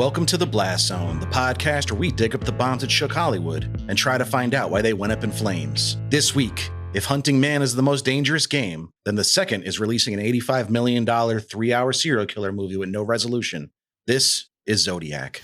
Welcome to The Blast Zone, the podcast where we dig up the bombs that shook Hollywood and try to find out why they went up in flames. This week, if Hunting Man is the most dangerous game, then the second is releasing an $85 million 3-hour serial killer movie with no resolution. This is Zodiac.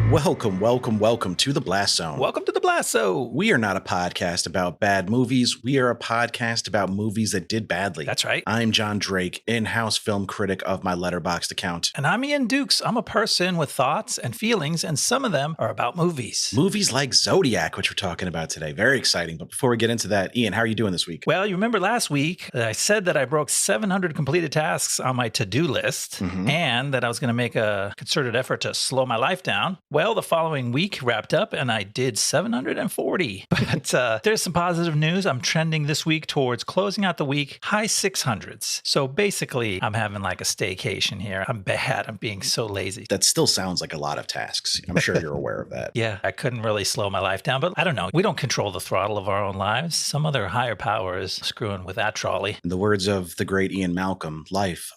Welcome to The Blast Zone. Welcome to The Blast Zone. We are not a podcast about bad movies. We are a podcast about movies that did badly. That's right. I'm Jon Drake, in-house film critic of my Letterboxd account. And I'm Ian Dukes. I'm a person with thoughts and feelings, and some of them are about movies. Movies like Zodiac, which we're talking about today. Very exciting. But before we get into that, Ian, how are you doing this week? Well, you remember last week that I said that I broke 700 completed tasks on my to-do list and that I was going to make a concerted effort to slow my life down. Well, the following week wrapped up and I did 740. But there's some positive news. I'm trending this week towards closing out the week high 600s. So basically, I'm having like a staycation here. I'm bad. I'm being so lazy. That still sounds like a lot of tasks. I'm sure you're aware of that. Yeah, I couldn't really slow my life down, but I don't know. We don't control the throttle of our own lives. Some other higher power is screwing with that trolley. In the words of the great Ian Malcolm, life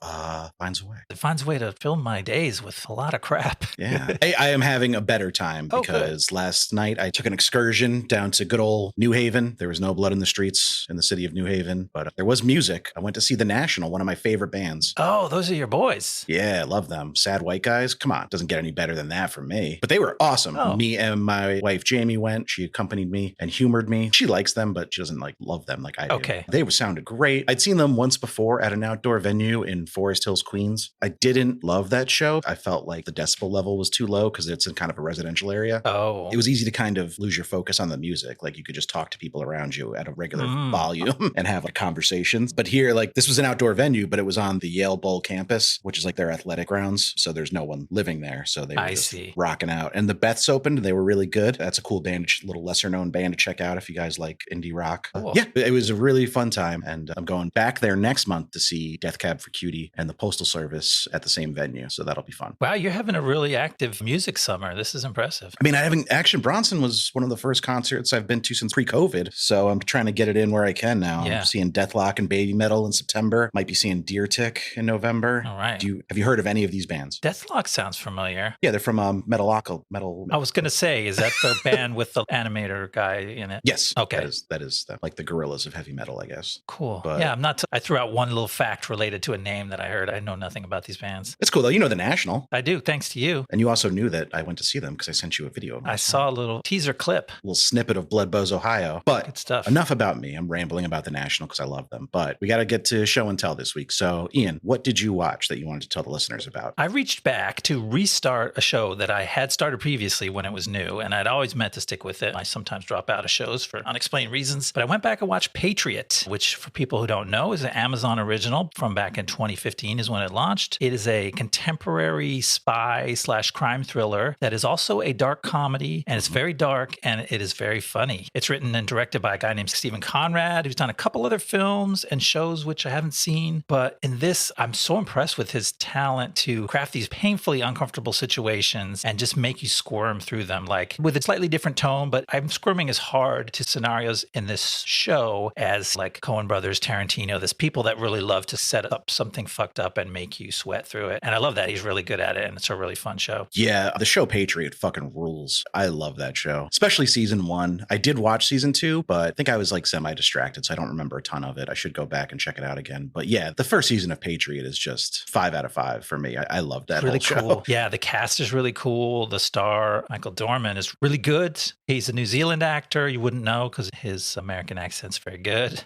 finds a way. It finds a way to fill my days with a lot of crap. Yeah. I am having a better time because last night I took an excursion down to good old New Haven. There was no blood in the streets in the city of New Haven, but there was music. I went to see The National, one of my favorite bands. Oh, those are your boys. Yeah, I love them. Sad White Guys. Come on. Doesn't get any better than that for me. But they were awesome. Oh. Me and my wife Jamie went. She accompanied me and humored me. She likes them, but she doesn't love them like I do. Okay. They sounded great. I'd seen them once before at an outdoor venue in Forest Hills, Queens. I didn't love that show. I felt like the decibel level was too low because it's in kind of a residential area. Oh. It was easy to kind of lose your focus on the music. Like you could just talk to people around you at a regular volume and have conversations. But here, this was an outdoor venue, but it was on the Yale Bowl campus, which is like their athletic grounds. So there's no one living there. So they were just rocking out. And the Beths opened. They were really good. That's a cool band, a little lesser known band to check out if you guys like indie rock. Cool. Yeah, it was a really fun time. And I'm going back there next month to see Death Cab for Cutie and the Postal Service at the same venue. So that'll be fun. Wow, you're having a really active music summer. This is impressive. I mean, Action Bronson was one of the first concerts I've been to since pre-COVID. So I'm trying to get it in where I can now. Yeah. I'm seeing Deathlock and Baby Metal in September. Might be seeing Deer Tick in November. All right. Have you heard of any of these bands? Deathlock sounds familiar. Yeah, they're from Metal. I was going to say, is that the band with the animator guy in it? Yes. Okay. That is like the Gorillas of heavy metal, I guess. Cool. But yeah, I threw out one little fact related to a name that I heard. I know nothing about these bands. It's cool, though. You know The National. I do, thanks to you. And you also knew that I went to see them because I sent you a video. I saw a little teaser clip. A little snippet of Blood Bows, Ohio. But good stuff. Enough about me. I'm rambling about The National because I love them. But we got to get to show and tell this week. So, Ian, what did you watch that you wanted to tell the listeners about? I reached back to restart a show that I had started previously when it was new, and I'd always meant to stick with it. I sometimes drop out of shows for unexplained reasons, but I went back and watched Patriot, which for people who don't know is an Amazon original from back in 2015 is when it launched. It is a contemporary spy/crime thriller that is also a dark comedy, and it's very dark and it is very funny. It's written and directed by a guy named Stephen Conrad, who's done a couple other films and shows which I haven't seen, but in this, I'm so impressed with his talent to craft these painfully uncomfortable situations and just make you squirm through them, like with a slightly different tone, but I'm squirming as hard to scenarios in this show as like Coen Brothers, Tarantino. There's people that really love to set up something fucked up and make you sweat through it. And I love that. He's really good at it, and it's a really fun show. Yeah, the show Patriot fucking rules. I love that show, especially season 1. I did watch season 2, but I think I was semi-distracted, so I don't remember a ton of it. I should go back and check it out again. But yeah, the first season of Patriot is just 5 out of 5 for me. I love that really whole cool show. Yeah, the cast is really cool. The star, Michael Dorman, is really good. He's a New Zealand actor. You wouldn't know because his American accent's very good.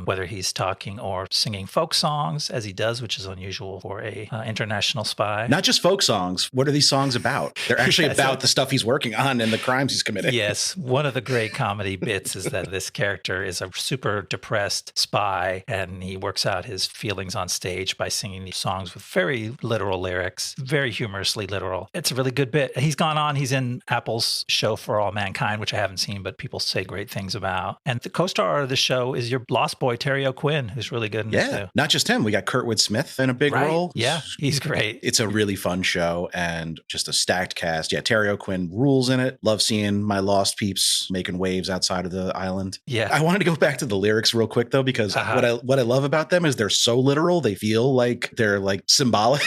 Whether he's talking or singing folk songs, as he does, which is unusual for a international spy. Not just folk songs. What are these songs about? They're actually especially about the stuff he's working on and the crimes he's committing. Yes. One of the great comedy bits is that this character is a super depressed spy, and he works out his feelings on stage by singing these songs with very literal lyrics, very humorously literal. It's a really good bit. He's gone on. He's in Apple's show For All Mankind, which I haven't seen, but people say great things about. And the co-star of the show is your Lost Boy, Terry O'Quinn, who's really good in this too. Not just him. We got Kurtwood Smith in a big role. Yeah, he's great. It's a really fun show and just a stacked cast. Yeah, Terry O'Quinn rules in it. Love seeing my lost peeps making waves outside of the island. Yeah. I wanted to go back to the lyrics real quick though, because what I love about them is they're so literal. They feel like they're like symbolic.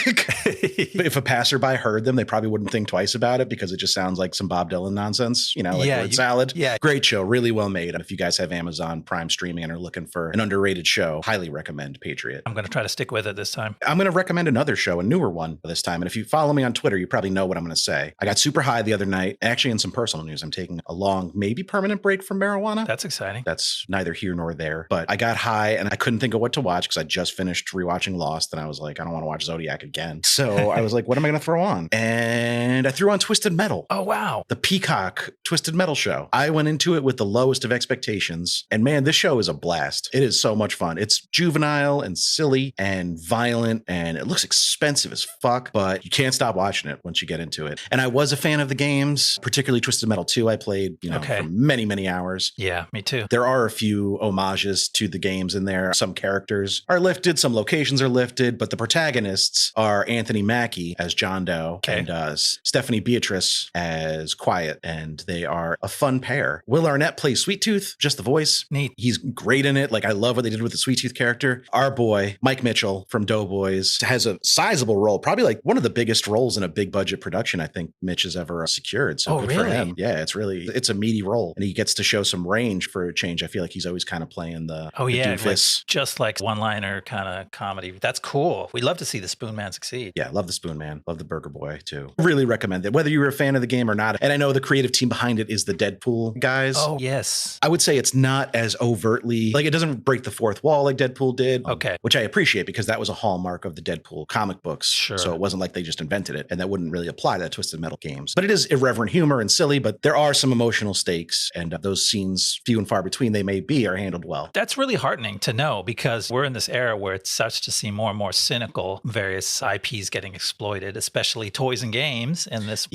If a passerby heard them, they probably wouldn't think twice about it because it just sounds like some Bob Dylan nonsense, you know, like word salad. Yeah. Great show. Really well made. If you guys have Amazon Prime streaming and are looking for an underrated show, highly recommend Patriot. I'm going to try to stick with it this time. I'm going to recommend another show, a newer one this time. And if you follow me on Twitter, you probably know what I'm going to say. I got super high the other night. Actually, in some personal news, I'm taking a long, maybe permanent break from marijuana. That's exciting. That's neither here nor there. But I got high and I couldn't think of what to watch because I just finished rewatching Lost and I was like, I don't want to watch Zodiac again. So I was like, what am I going to throw on? And I threw on Twisted Metal. Oh, wow. The Peacock Twisted Metal show. I went into it with the lowest of expectations. And man, this show is a blast. It is so much fun. It's juvenile and silly and violent and it looks expensive as fuck, but you can't stop watching it once you get into it. And I was a fan of the games, particularly Twisted Metal 2. I played, for many, many hours. Yeah, me too. There are a few homages to the games in there. Some characters are lifted, some locations are lifted, but the protagonists are Anthony Mackie as John Doe and Stephanie Beatrice as Quiet, and they are a fun pair. Will Arnett plays Sweet Tooth, just the voice. Neat. He's great in it. Like, I love what they did with the Sweet Tooth character. Our boy, Mike Mitchell from Doughboys, has a sizable role, probably like one of the biggest roles in a big budget production I think Mitch has ever secured. So good for him. Yeah, it's a meaty role. And he gets to show some range for a change. I feel like he's always kind of playing the doofus. Like, just like one-liner kind of comedy. That's cool. We love to see the Spoon Man succeed. Yeah, love the Spoon Man. Love the Burger Boy too. Really recommend it, whether you were a fan of the game or not. And I know the creative team behind it is the Deadpool guys. Oh, yes. I would say it's not as overtly, like it doesn't break the fourth wall like Deadpool did. Okay. Which I appreciate because that was a hallmark of the Deadpool comic books. Sure. So it wasn't like they just invented it, and that wouldn't really apply to the Twisted Metal games. But it is irreverent humor and silly, but there are some emotional stakes, and those scenes, few and far between they may be, are handled well. That's really heartening to know because we're in this era where it starts to seem more and more cynical, various IPs getting exploited, especially toys and games in this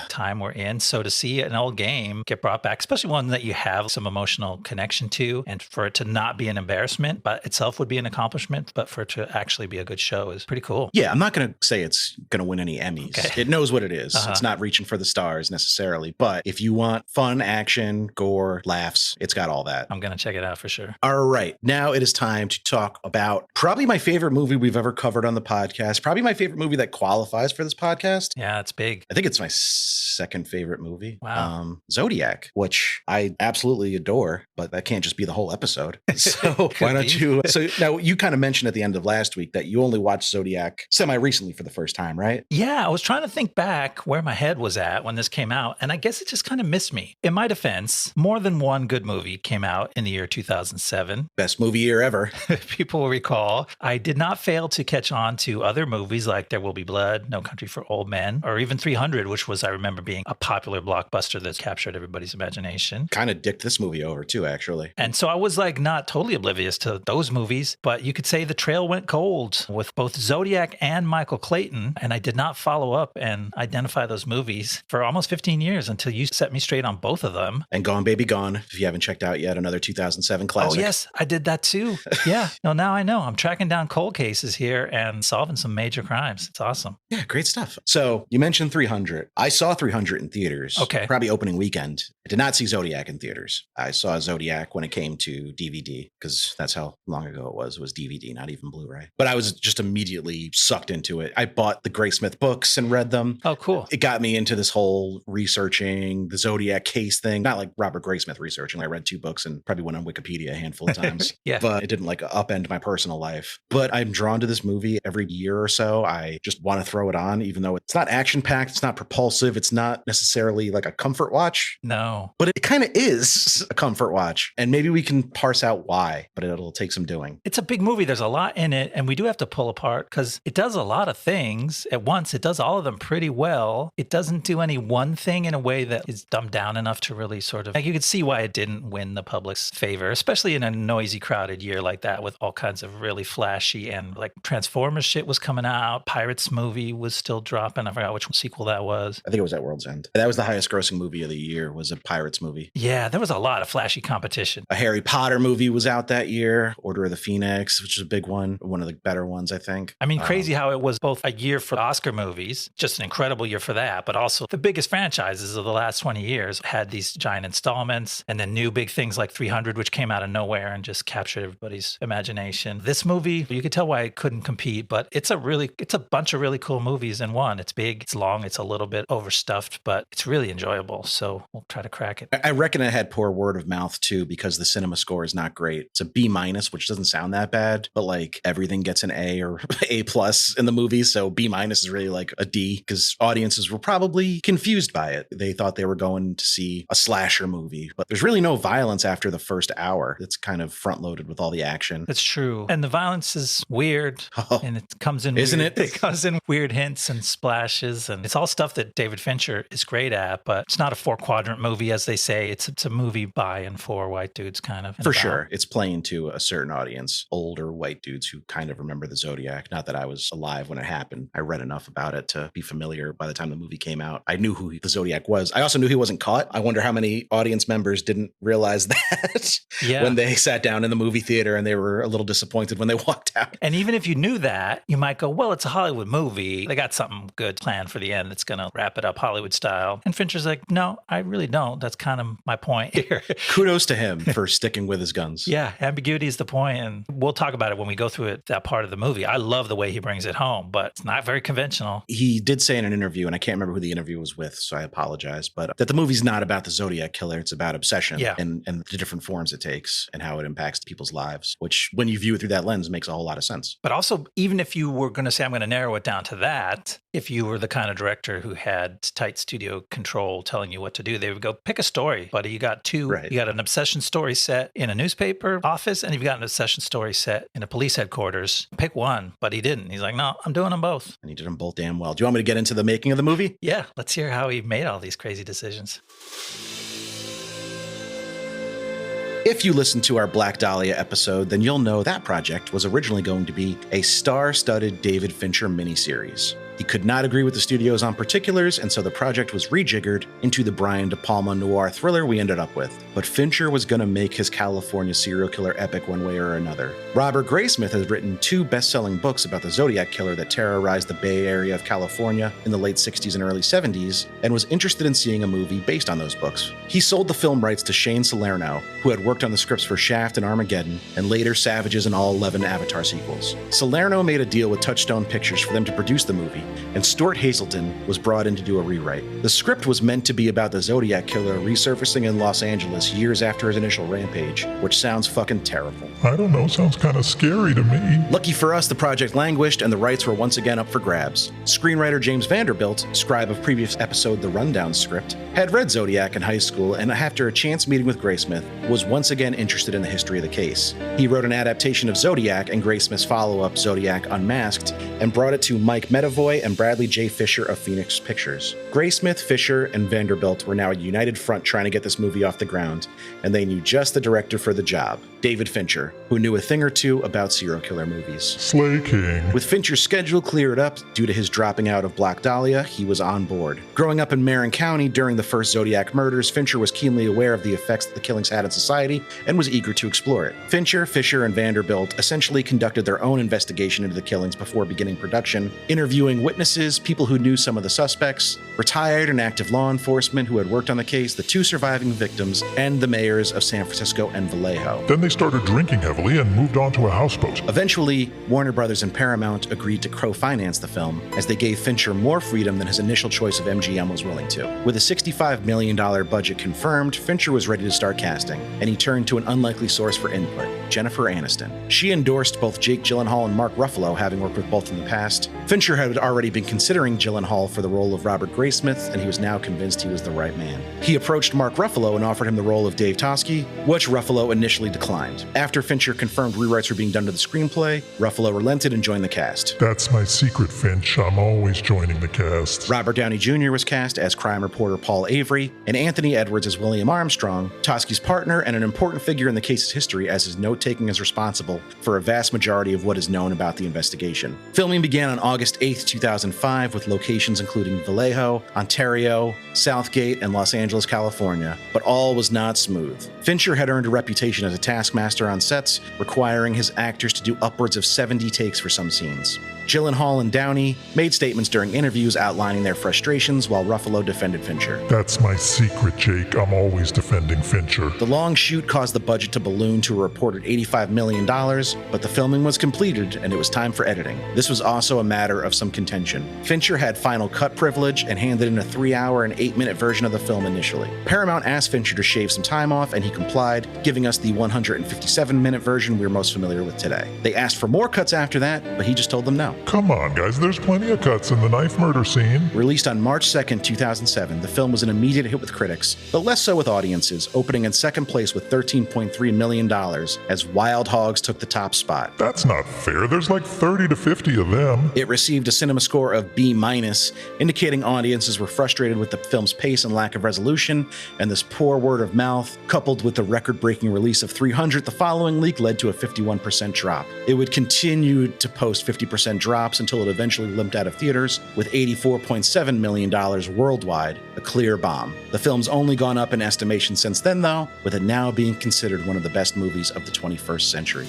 time we're in. So to see an old game get brought back, especially one that you have some emotional connection to, and for it to not be an embarrassment, but itself would be an accomplishment, but for it to actually be a good show is pretty cool. Yeah, I'm not going to say it's going to win any Emmys. Okay. It knows what it is. It's not reaching for the stars necessarily, but if you want fun, action, gore, laughs, it's got all that. I'm going to check it out for sure. All right. Now it is time to talk about probably my favorite movie we've ever covered on the podcast. Probably my favorite movie that qualifies for this podcast. Yeah, it's big. I think it's my second favorite movie. Wow. Zodiac, which I absolutely adore, but that can't just be the whole episode. So why don't you? So now you kind of mentioned at the end of last week that you only watched Zodiac semi-recently for the first time, right? Yeah, I was trying to think back where my head was at when this came out, and I guess it just kind of missed me. In my defense, more than one good movie came out in the year 2007. Best movie year ever. People will recall. I did not fail to catch on to other movies like There Will Be Blood, No Country for Old Men, or even 300, which was, I remember, being a popular blockbuster that captured everybody's imagination. Kind of dicked this movie over too, actually. And so I was like not totally oblivious to those movies, but you could say the trail went cold with both Zodiac and Michael Clayton, and I did not follow up and identify those movies for almost 15 years until you set me straight on both of them. And Gone Baby Gone, if you haven't checked out yet, another 2007 classic. Oh, yes, I did that too. Yeah. No, now I know. I'm tracking down cold cases here and solving some major crimes. It's awesome. Yeah, great stuff. So you mentioned 300. I saw 300 in theaters. Okay. Probably opening weekend. I did not see Zodiac in theaters. I saw Zodiac when it came to DVD because that's how long ago it was. It was DVD, not even Blu-ray. But I was just immediately sucked into it. I bought the Graysmith books and read them. Oh, cool. It got me into this whole researching the Zodiac case thing. Not like Robert Graysmith researching. I read 2 books and probably went on Wikipedia a handful of times. Yeah. But it didn't like upend my personal life. But I'm drawn to this movie every year or so. I just want to throw it on, even though it's not action-packed. It's not propulsive. It's not necessarily like a comfort watch. No. But it kind of is a comfort watch. And maybe we can parse out why, but it'll take some doing. It's a big movie. There's a lot in it. And we do have to pull apart because it does a lot of things at once. It does all of them pretty well. it doesn't do any one thing in a way that is dumbed down enough to really sort of, like, you could see why it didn't win the public's favor, especially in a noisy, crowded year like that with all kinds of really flashy and like Transformers shit was coming out. Pirates movie was still dropping. I forgot which sequel that was. I think it was at World's End. That was the highest grossing movie of the year, was a Pirates movie. Yeah, there was a lot of flashy competition. A Harry Potter movie was out that year, Order of the Phoenix, which is a big one of the better ones, I think. I mean, crazy how it was both a year for Oscar movies, just an incredible year for that, but also the biggest franchises of the last 20 years had these giant installments, and then new big things like 300, which came out of nowhere and just captured everybody's imagination. This movie, you could tell why it couldn't compete, but it's a bunch of really cool movies in one. It's big, it's long, it's a little bit overstuffed, but it's really enjoyable. So we'll try to crack it. I reckon it had poor word of mouth too, because the cinema score is not great. It's a B-, which doesn't sound that bad, but like everything gets an A or A+ in the movie. So B- is really like a D, because audiences were probably confused by it. They thought they were going to see a slasher movie, but there's really no violence after the first hour. It's kind of front loaded with all the action. That's true. And the violence is weird. And it comes in Isn't weird, it? It comes in weird hints and splashes. And it's all stuff that David Fincher is great at, but it's not a 4-quadrant movie, as they say. It's a movie by and for white dudes, kind of. For sure. It's playing to a certain audience, older white dudes who kind of remember the Zodiac. Not that I was alive when it happened. I read enough about it to be familiar by the time the movie came out. I knew who the Zodiac was. I also knew he wasn't caught. I wonder how many audience members didn't realize that when they sat down in the movie theater and they were a little disappointed when they walked out. And even if you knew that, you might go, well, it's a Hollywood movie. They got something good planned for the end that's going to wrap it up Hollywood style. And Fincher's like, no, I really don't. That's kind of my point here. Kudos to him for sticking with his guns. Yeah, ambiguity is the point, and we'll talk about it when we go through that part of the movie. I love the way he brings it home, but it's not very conventional. He did say in an interview, and I can't remember who the interview was with, so I apologize, but that the movie's not about the Zodiac killer. It's about obsession and the different forms it takes and how it impacts people's lives, which when you view it through that lens makes a whole lot of sense. But also, even if you were going to say, I'm going to narrow it down to that, if you were the kind of director who had tight studio control telling you what to do, they would go, pick a story, buddy. You got two. Right. You got an obsession story set in a newspaper office, and you've got an obsession story set in a police headquarters. Pick one, but he didn't. He's like, no, I'm doing them both. And he did them both damn well. Do you want me to get into the making of the movie? Yeah, let's hear how he made all these crazy decisions. If you listen to our Black Dahlia episode, then you'll know that project was originally going to be a star-studded David Fincher miniseries. He could not agree with the studios on particulars, and so the project was rejiggered into the Brian De Palma noir thriller we ended up with. But Fincher was going to make his California serial killer epic one way or another. Robert Graysmith has written 2 best-selling books about the Zodiac killer that terrorized the Bay Area of California in the late 60s and early 70s, and was interested in seeing a movie based on those books. He sold the film rights to Shane Salerno, who had worked on the scripts for Shaft and Armageddon, and later Savages and all 11 Avatar sequels. Salerno made a deal with Touchstone Pictures for them to produce the movie, and Stuart Hazelton was brought in to do a rewrite. The script was meant to be about the Zodiac killer resurfacing in Los Angeles years after his initial rampage, which sounds fucking terrible. I don't know, sounds kind of scary to me. Lucky for us, the project languished and the rights were once again up for grabs. Screenwriter James Vanderbilt, scribe of previous episode The Rundown script, had read Zodiac in high school and after a chance meeting with Graysmith, was once again interested in the history of the case. He wrote an adaptation of Zodiac and Graysmith's follow-up Zodiac Unmasked and brought it to Mike Medavoy and Bradley J. Fisher of Phoenix Pictures. Graysmith, Fisher, and Vanderbilt were now a united front trying to get this movie off the ground, and they knew just the director for the job, David Fincher, who knew a thing or two about serial killer movies. Slay King. With Fincher's schedule cleared up due to his dropping out of Black Dahlia, he was on board. Growing up in Marin County during the first Zodiac murders, Fincher was keenly aware of the effects that the killings had on society and was eager to explore it. Fincher, Fisher, and Vanderbilt essentially conducted their own investigation into the killings before beginning production, interviewing witnesses, people who knew some of the suspects, retired and active law enforcement who had worked on the case, the 2 surviving victims, and the mayors of San Francisco and Vallejo. Then they started drinking heavily and moved on to a houseboat. Eventually, Warner Brothers and Paramount agreed to co-finance the film, as they gave Fincher more freedom than his initial choice of MGM was willing to. With a $65 million budget confirmed, Fincher was ready to start casting, and he turned to an unlikely source for input, Jennifer Aniston. She endorsed both Jake Gyllenhaal and Mark Ruffalo, having worked with both in the past. Fincher had already been considering Gyllenhaal for the role of Robert Graysmith, and he was now convinced he was the right man. He approached Mark Ruffalo and offered him the role of Dave Toschi, which Ruffalo initially declined. declined. After Fincher confirmed rewrites were being done to the screenplay, Ruffalo relented and joined the cast. That's my secret, Finch. I'm always joining the cast. Robert Downey Jr. was cast as crime reporter Paul Avery, and Anthony Edwards as William Armstrong, Toschi's partner and an important figure in the case's history, as his note-taking is responsible for a vast majority of what is known about the investigation. Filming began on August 8, 2005, with locations including Vallejo, Ontario, Southgate, and Los Angeles, California, but all was not smooth. Fincher had earned a reputation as a taskmaster on sets, requiring his actors to do upwards of 70 takes for some scenes. Gyllenhaal and Downey made statements during interviews outlining their frustrations, while Ruffalo defended Fincher. That's my secret, Jake. I'm always defending Fincher. The long shoot caused the budget to balloon to a reported $85 million, but the filming was completed and it was time for editing. This was also a matter of some contention. Fincher had final cut privilege and handed in a 3-hour and 8-minute version of the film initially. Paramount asked Fincher to shave some time off, and he complied, giving us the 157-minute version we're most familiar with today. They asked for more cuts after that, but he just told them no. Come on, guys, there's plenty of cuts in the knife murder scene. Released on March 2nd, 2007, the film was an immediate hit with critics, but less so with audiences, opening in second place with $13.3 million, as Wild Hogs took the top spot. That's not fair. There's like 30 to 50 of them. It received a cinema score of B-, indicating audiences were frustrated with the film's pace and lack of resolution, and this poor word of mouth, coupled with the record-breaking release of 300 the following week, led to a 51% drop. It would continue to post 50% drops until it eventually limped out of theaters, with $84.7 million worldwide, a clear bomb. The film's only gone up in estimation since then, though, with it now being considered one of the best movies of the 21st century.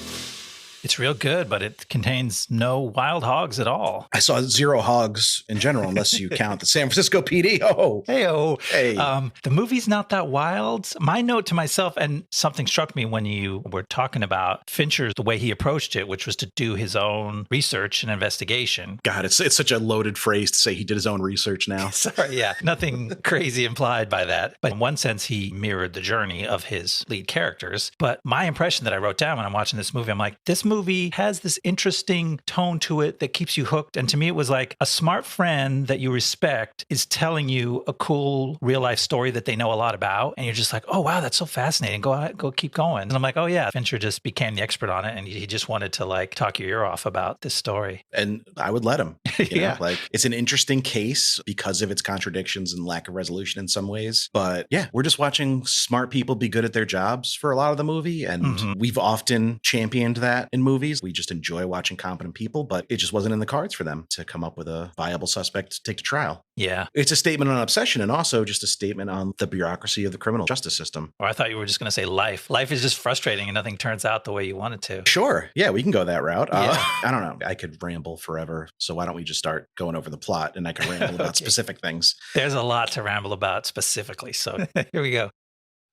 It's real good, but it contains no wild hogs at all. I saw 0 hogs in general, unless you count the San Francisco PD. Oh, Hey-oh. Hey. The movie's not that wild. My note to myself, and something struck me when you were talking about Fincher, the way he approached it, which was to do his own research and investigation. God, it's such a loaded phrase to say he did his own research now. Sorry, yeah. Nothing crazy implied by that. But in one sense, he mirrored the journey of his lead characters. But my impression that I wrote down when I'm watching this movie, I'm like, this movie has this interesting tone to it that keeps you hooked. And to me, it was like a smart friend that you respect is telling you a cool real life story that they know a lot about. And you're just like, oh, wow, that's so fascinating. Go ahead, go keep going. And I'm like, oh, yeah, Fincher just became the expert on it. And he just wanted to like talk your ear off about this story. And I would let him. You Yeah. know, like it's an interesting case because of its contradictions and lack of resolution in some ways. But yeah, we're just watching smart people be good at their jobs for a lot of the movie. And we've often championed that in movies. We just enjoy watching competent people, but it just wasn't in the cards for them to come up with a viable suspect to take to trial. Yeah. It's a statement on obsession and also just a statement on the bureaucracy of the criminal justice system. Or I thought you were just going to say life. Life is just frustrating and nothing turns out the way you want it to. Sure. Yeah, we can go that route. Yeah. I don't know. I could ramble forever. So why don't we just start going over the plot and I can ramble about Okay. specific things. There's a lot to ramble about specifically. So here we go.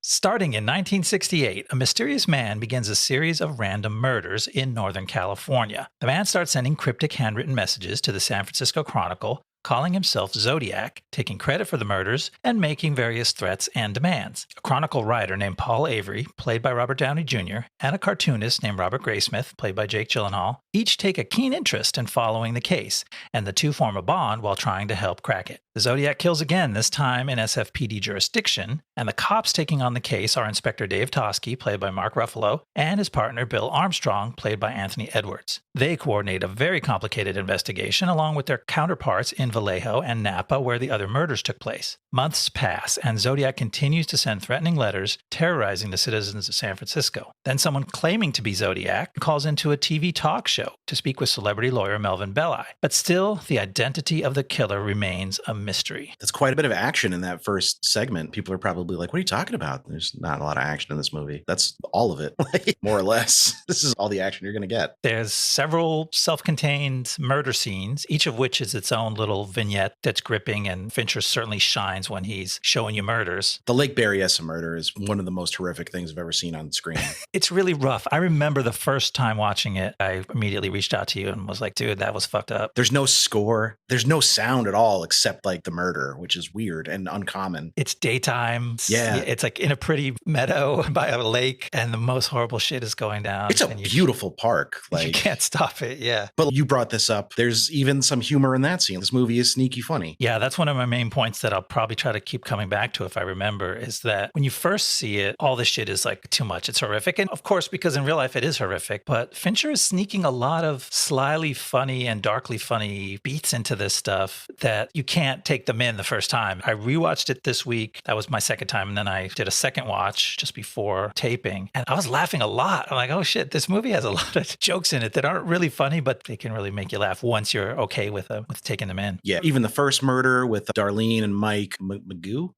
Starting in 1968, a mysterious man begins a series of random murders in Northern California. The man starts sending cryptic handwritten messages to the San Francisco Chronicle, calling himself Zodiac, taking credit for the murders, and making various threats and demands. A Chronicle writer named Paul Avery, played by Robert Downey Jr., and a cartoonist named Robert Graysmith, played by Jake Gyllenhaal, each take a keen interest in following the case, and the two form a bond while trying to help crack it. The Zodiac kills again, this time in SFPD jurisdiction, and the cops taking on the case are Inspector Dave Toschi, played by Mark Ruffalo, and his partner Bill Armstrong, played by Anthony Edwards. They coordinate a very complicated investigation along with their counterparts in Vallejo and Napa, where the other murders took place. Months pass, and Zodiac continues to send threatening letters, terrorizing the citizens of San Francisco. Then someone claiming to be Zodiac calls into a TV talk show to speak with celebrity lawyer Melvin Belli. But still, the identity of the killer remains a mystery. That's quite a bit of action in that first segment. People are probably like, what are you talking about? There's not a lot of action in this movie. That's all of it, like, more or less. This is all the action you're going to get. There's several self-contained murder scenes, each of which is its own little vignette that's gripping, and Fincher certainly shines when he's showing you murders. The Lake Berryessa murder is one of the most horrific things I've ever seen on screen. It's really rough. I remember the first time watching it, I immediately reached out to you and was like, dude, that was fucked up. There's no score. There's no sound at all except like the murder, which is weird and uncommon. It's daytime. Yeah. It's like in a pretty meadow by a lake, and the most horrible shit is going down. It's a and beautiful park. You Like, can't stop it. Yeah. but you brought this up. There's even some humor in that scene. This movie movie is sneaky funny. Yeah, that's one of my main points that I'll probably try to keep coming back to if I remember, is that when you first see it, all this shit is like too much. It's horrific. And of course, because in real life it is horrific, but Fincher is sneaking a lot of slyly funny and darkly funny beats into this stuff that you can't take them in the first time. I rewatched it this week. That was my second time. And then I did a second watch just before taping. And I was laughing a lot. I'm like, oh shit, this movie has a lot of jokes in it that aren't really funny, but they can really make you laugh once you're okay with taking them in. Yeah, even the first murder with Darlene and Mike Mageau.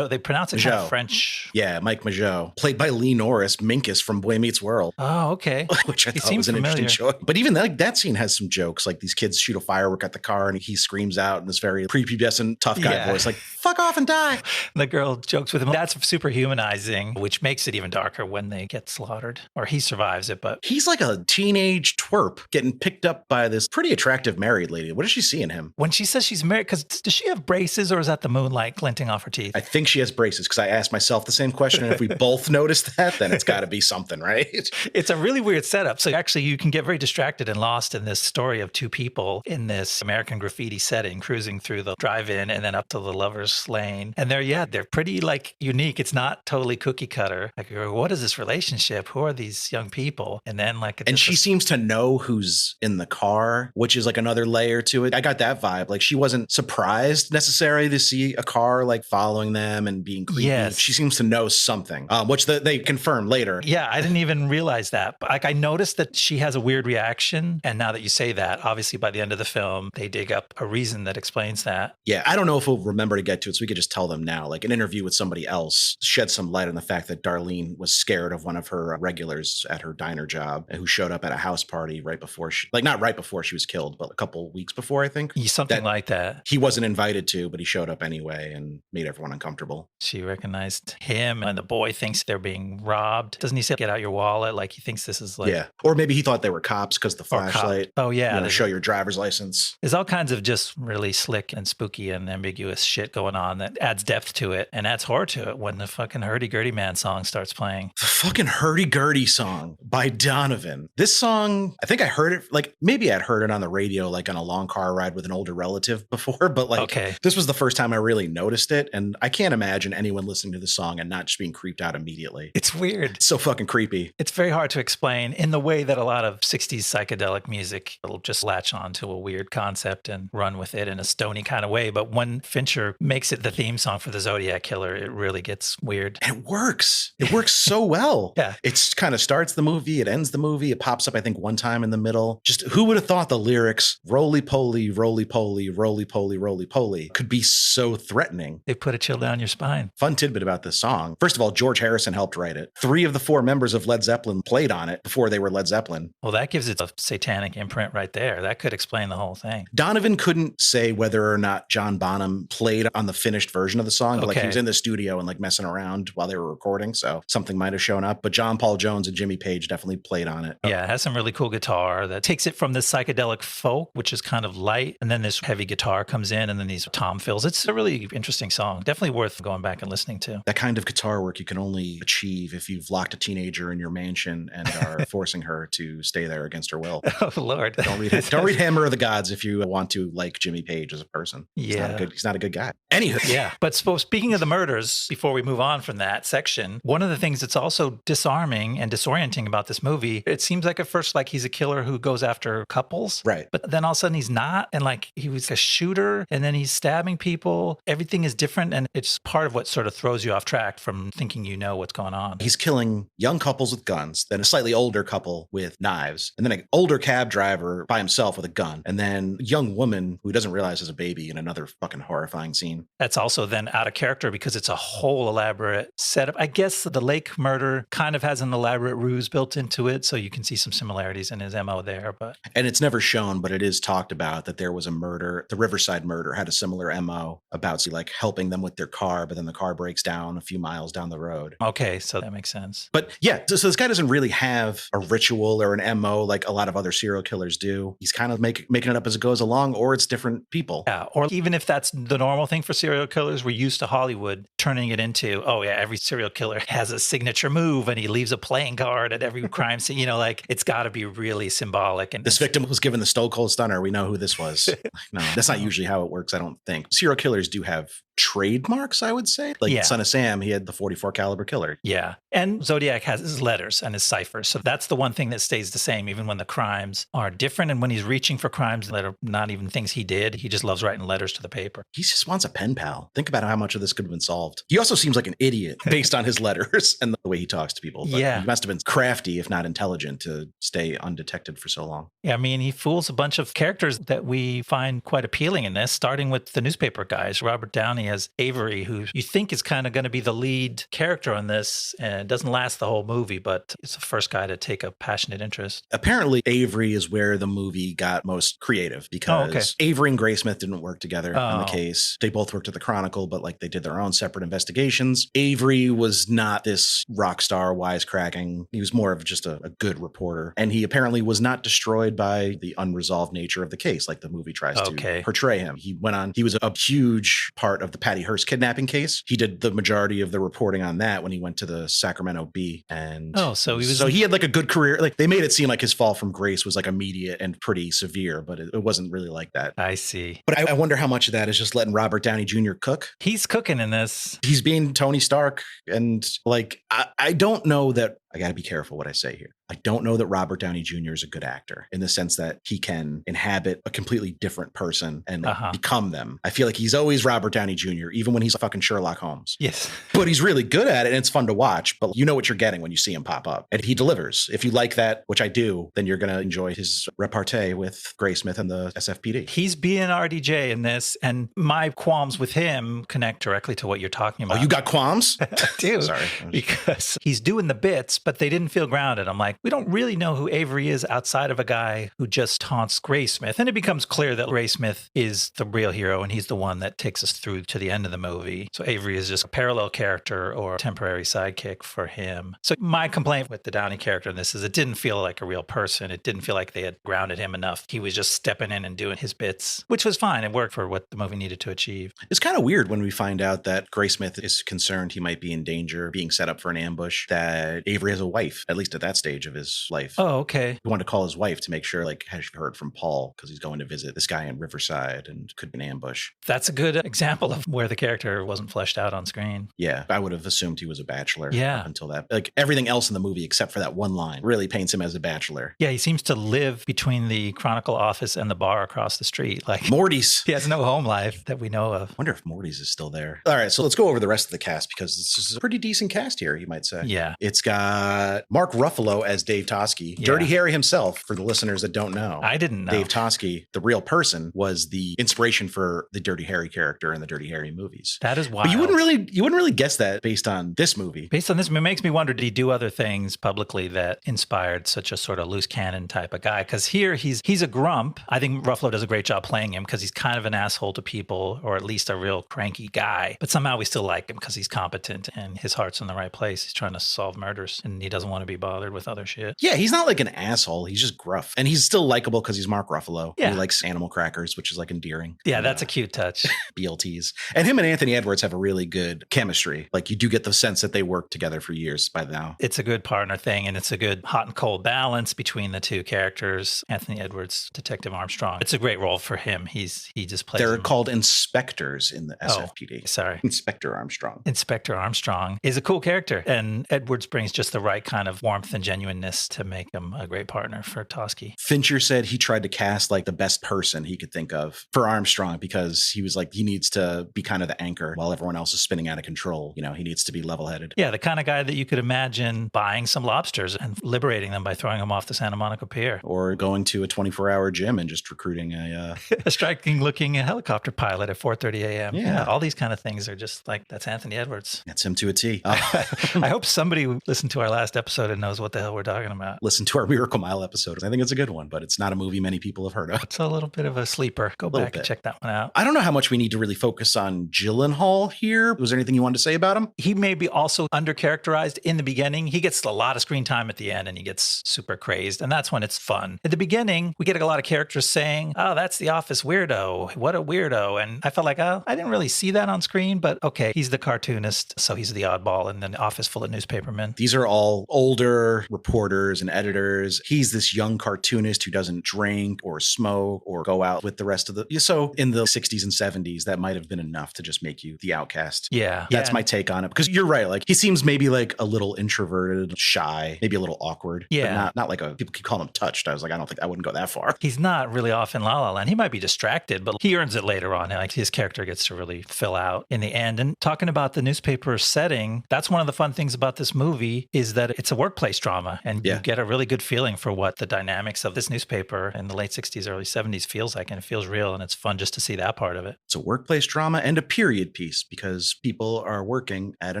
They pronounce it kind of French. Yeah, Mike Mageau, played by Lee Norris, Minkus from Boy Meets World. Oh, okay. Which I thought was an interesting choice. But even that scene has some jokes. Like these kids shoot a firework at the car and he screams out in this very prepubescent tough guy voice, like, fuck off and die. The girl jokes with him. That's super humanizing, which makes it even darker when they get slaughtered. Or he survives it, but... He's like a teenage twerp getting picked up by this pretty attractive married lady. What does she see in him? When she says she's married, because does she have braces or is that the moonlight glinting off her teeth? I think she has braces because I asked myself the same question. And if we both noticed that, then it's got to be something, right? It's a really weird setup. So actually you can get very distracted and lost in this story of two people in this American graffiti setting, cruising through the drive-in and then up to the lover's lane. And they're pretty like unique. It's not totally cookie cutter. Like, what is this relationship? Who are these young people? And then and she seems to know who's in the car, which is like another layer to it. I got that vibe. Like she wasn't surprised necessarily to see a car like following them and being creepy. Yes. She seems to know something, which they confirm later. Yeah, I didn't even realize that. But like I noticed that she has a weird reaction. And now that you say that, obviously by the end of the film, they dig up a reason that explains that. Yeah, I don't know if we'll remember to get to it, so we could just tell them now. Like an interview with somebody else shed some light on the fact that Darlene was scared of one of her regulars at her diner job who showed up at a house party right before not right before she was killed, but a couple weeks before, I think. Something like that. He wasn't invited to, but he showed up anyway and made everyone uncomfortable. She recognized him and the boy thinks they're being robbed. Doesn't he say, get out your wallet? Like he thinks this is like... Yeah. Or maybe he thought they were cops because the flashlight. Oh, yeah. Show your driver's license. There's all kinds of just really slick and spooky and ambiguous shit going on that adds depth to it and adds horror to it when the fucking Hurdy-Gurdy Man song starts playing. The fucking Hurdy-Gurdy song by Donovan. This song, I think I heard it, like maybe I'd heard it on the radio, like on a long car ride with an older relative before, but like this was the first time I really noticed it. And I can't imagine anyone listening to the song and not just being creeped out immediately. It's weird. It's so fucking creepy. It's very hard to explain in the way that a lot of 60s psychedelic music will just latch on to a weird concept and run with it in a stony kind of way. But when Fincher makes it the theme song for the Zodiac Killer, it really gets weird. And it works. It works so well. Yeah. It kind of starts the movie. It ends the movie. It pops up, I think, one time in the middle. Just who would have thought the lyrics, roly-poly, roly-poly, roly-poly, roly-poly, could be so threatening? They put a chill down your spine. Fun tidbit about this song. First of all, George Harrison helped write it. 3 of the 4 members of Led Zeppelin played on it before they were Led Zeppelin. Well, that gives it a satanic imprint right there. That could explain the whole thing. Donovan couldn't say whether or not John Bonham played on the finished version of the song, but like he was in the studio and like messing around while they were recording, so something might have shown up. But John Paul Jones and Jimmy Page definitely played on it. Yeah, it has some really cool guitar that takes it from this psychedelic folk, which is kind of light, and then this heavy guitar comes in, and then these tom fills. It's a really interesting song. Definitely worth going back and listening to. That kind of guitar work you can only achieve if you've locked a teenager in your mansion and are forcing her to stay there against her will. Oh, Lord. Don't read Hammer of the Gods if you want to like Jimmy Page as a person. Yeah. He's not a good guy. Anywho. Yeah. But speaking of the murders, before we move on from that section, one of the things that's also disarming and disorienting about this movie, it seems like at first like he's a killer who goes after couples. Right. But then all of a sudden he's not. And like he was a shooter and then he's stabbing people. Everything is different. And it's part of what sort of throws you off track from thinking you know what's going on. He's killing young couples with guns, then a slightly older couple with knives, and then an older cab driver by himself with a gun, and then a young woman who doesn't realize is a baby in another fucking horrifying scene. That's also then out of character because it's a whole elaborate setup. I guess the Lake murder kind of has an elaborate ruse built into it, so you can see some similarities in his MO there. And it's never shown, but it is talked about that there was a murder. The Riverside murder had a similar MO about like helping them with their car, but then the car breaks down a few miles down the road. Okay, so that makes sense. But yeah, so this guy doesn't really have a ritual or an MO like a lot of other serial killers do. He's kind of making it up as it goes along, or it's different people. Yeah, or even if that's the normal thing for serial killers, we're used to Hollywood turning it into, oh yeah, every serial killer has a signature move and he leaves a playing card at every crime scene. You know, like it's got to be really symbolic. And this victim was given the Stone Cold Stunner. We know who this was. was. No, that's not usually how it works, I don't think. Serial killers do have trademarks, I would say. Like Son of Sam, he had the 44 caliber killer. Yeah. And Zodiac has his letters and his ciphers. So that's the one thing that stays the same, even when the crimes are different. And when he's reaching for crimes that are not even things he did, he just loves writing letters to the paper. He just wants a pen pal. Think about how much of this could have been solved. He also seems like an idiot based on his letters and the way he talks to people. But he must have been crafty, if not intelligent, to stay undetected for so long. Yeah, I mean, he fools a bunch of characters that we find quite appealing in this, starting with the newspaper guys. Robert Downey as Avery, who you think is kind of going to be the lead character on this, and it doesn't last the whole movie, but it's the first guy to take a passionate interest. Apparently, Avery is where the movie got most creative because Avery and Graysmith didn't work together on the case. They both worked at the Chronicle, but like they did their own separate investigations. Avery was not this rock star wisecracking. He was more of just a good reporter. And he apparently was not destroyed by the unresolved nature of the case, like the movie tries to portray him. He went on, he was a huge part of the Patty Hearst kidnapping case. He did the majority of the reporting on that when he went to the Sacramento Bee. And so he had like a good career. Like they made it seem like his fall from grace was like immediate and pretty severe, but it wasn't really like that. I see. But I wonder how much of that is just letting Robert Downey Jr. cook. He's cooking in this. He's being Tony Stark. And like, I don't know that, I got to be careful what I say here. I don't know that Robert Downey Jr. is a good actor in the sense that he can inhabit a completely different person and become them. I feel like he's always Robert Downey Jr., even when he's fucking Sherlock Holmes. Yes. But he's really good at it and it's fun to watch, but you know what you're getting when you see him pop up. And he delivers. If you like that, which I do, then you're going to enjoy his repartee with Graysmith and the SFPD. He's being RDJ in this, and my qualms with him connect directly to what you're talking about. Oh, you got qualms? I do. Sorry. Because he's doing the bits, but they didn't feel grounded. I'm like, we don't really know who Avery is outside of a guy who just taunts Graysmith. And it becomes clear that Graysmith is the real hero and he's the one that takes us through to the end of the movie. So Avery is just a parallel character or temporary sidekick for him. So my complaint with the Downey character in this is it didn't feel like a real person. It didn't feel like they had grounded him enough. He was just stepping in and doing his bits, which was fine. It worked for what the movie needed to achieve. It's kind of weird when we find out that Graysmith is concerned he might be in danger, being set up for an ambush, that Avery has a wife, at least at that stage of his life. Oh, okay. He wanted to call his wife to make sure, like, has she heard from Paul? Because he's going to visit this guy in Riverside and could be an ambush. That's a good example of where the character wasn't fleshed out on screen. Yeah, I would have assumed he was a bachelor up until that. Like, everything else in the movie, except for that one line, really paints him as a bachelor. Yeah, he seems to live between the Chronicle office and the bar across the street. Like Morty's. He has no home life that we know of. I wonder if Morty's is still there. All right, so let's go over the rest of the cast because this is a pretty decent cast here, you might say. Yeah. It's got Mark Ruffalo as Dave Toschi. Yeah. Dirty Harry himself, for the listeners that don't know. I didn't know. Dave Toschi, the real person, was the inspiration for the Dirty Harry character in the Dirty Harry movies. That is wild. But you wouldn't really guess that based on this movie. Based on this, it makes me wonder, did he do other things publicly that inspired such a sort of loose cannon type of guy? Because here he's a grump. I think Ruffalo does a great job playing him because he's kind of an asshole to people, or at least a real cranky guy. But somehow we still like him because he's competent and his heart's in the right place. He's trying to solve murders and he doesn't want to be bothered with other shit. Yeah, he's not like an asshole. He's just gruff. And he's still likable because he's Mark Ruffalo. Yeah. He likes animal crackers, which is like endearing. Yeah, that's a cute touch. BLTs. And him and Anthony Edwards have a really good chemistry. Like you do get the sense that they worked together for years by now. It's a good partner thing, and it's a good hot and cold balance between the two characters. Anthony Edwards, Detective Armstrong. It's a great role for him. He just plays. They're called inspectors in the SFPD. Oh, sorry. Inspector Armstrong. Inspector Armstrong is a cool character, and Edwards brings just the right kind of warmth and genuineness to make him a great partner for Toschi. Fincher said he tried to cast like the best person he could think of for Armstrong because he was like, he needs to be kind of the anchor while everyone else is spinning out of control. You know, he needs to be level-headed. Yeah, the kind of guy that you could imagine buying some lobsters and liberating them by throwing them off the Santa Monica Pier. Or going to a 24-hour gym and just recruiting a striking-looking helicopter pilot at 4:30 a.m. Yeah, all these kind of things are just like, that's Anthony Edwards. That's him to a T. I hope somebody listened to our last episode and knows what the hell we're talking about. Listen to our Miracle Mile episode. I think it's a good one, but it's not a movie many people have heard of. It's a little bit of a sleeper. Go back and check that one out. I don't know how much we need to really focus on Gyllenhaal here. Was there anything you wanted to say about him? He may be also undercharacterized in the beginning. He gets a lot of screen time at the end and he gets super crazed, and that's when it's fun. At the beginning, we get a lot of characters saying, oh, that's the office weirdo. What a weirdo. And I felt like, oh, I didn't really see that on screen, but okay, he's the cartoonist, so he's the oddball in an office full of newspapermen. These are all all older reporters and editors. He's this young cartoonist who doesn't drink or smoke or go out with the rest of the... So in the 60s and 70s, that might have been enough to just make you the outcast. Yeah. That's my take on it. Because you're right. Like, he seems maybe like a little introverted, shy, maybe a little awkward. Yeah. But not like people keep calling him touched. I was like, I wouldn't go that far. He's not really off in La La Land. He might be distracted, but he earns it later on. Like, his character gets to really fill out in the end. And talking about the newspaper setting, that's one of the fun things about this movie is that it's a workplace drama. And you get a really good feeling for what the dynamics of this newspaper in the late 60s, early 70s feels like. And it feels real. And it's fun just to see that part of it. It's a workplace drama and a period piece because people are working at a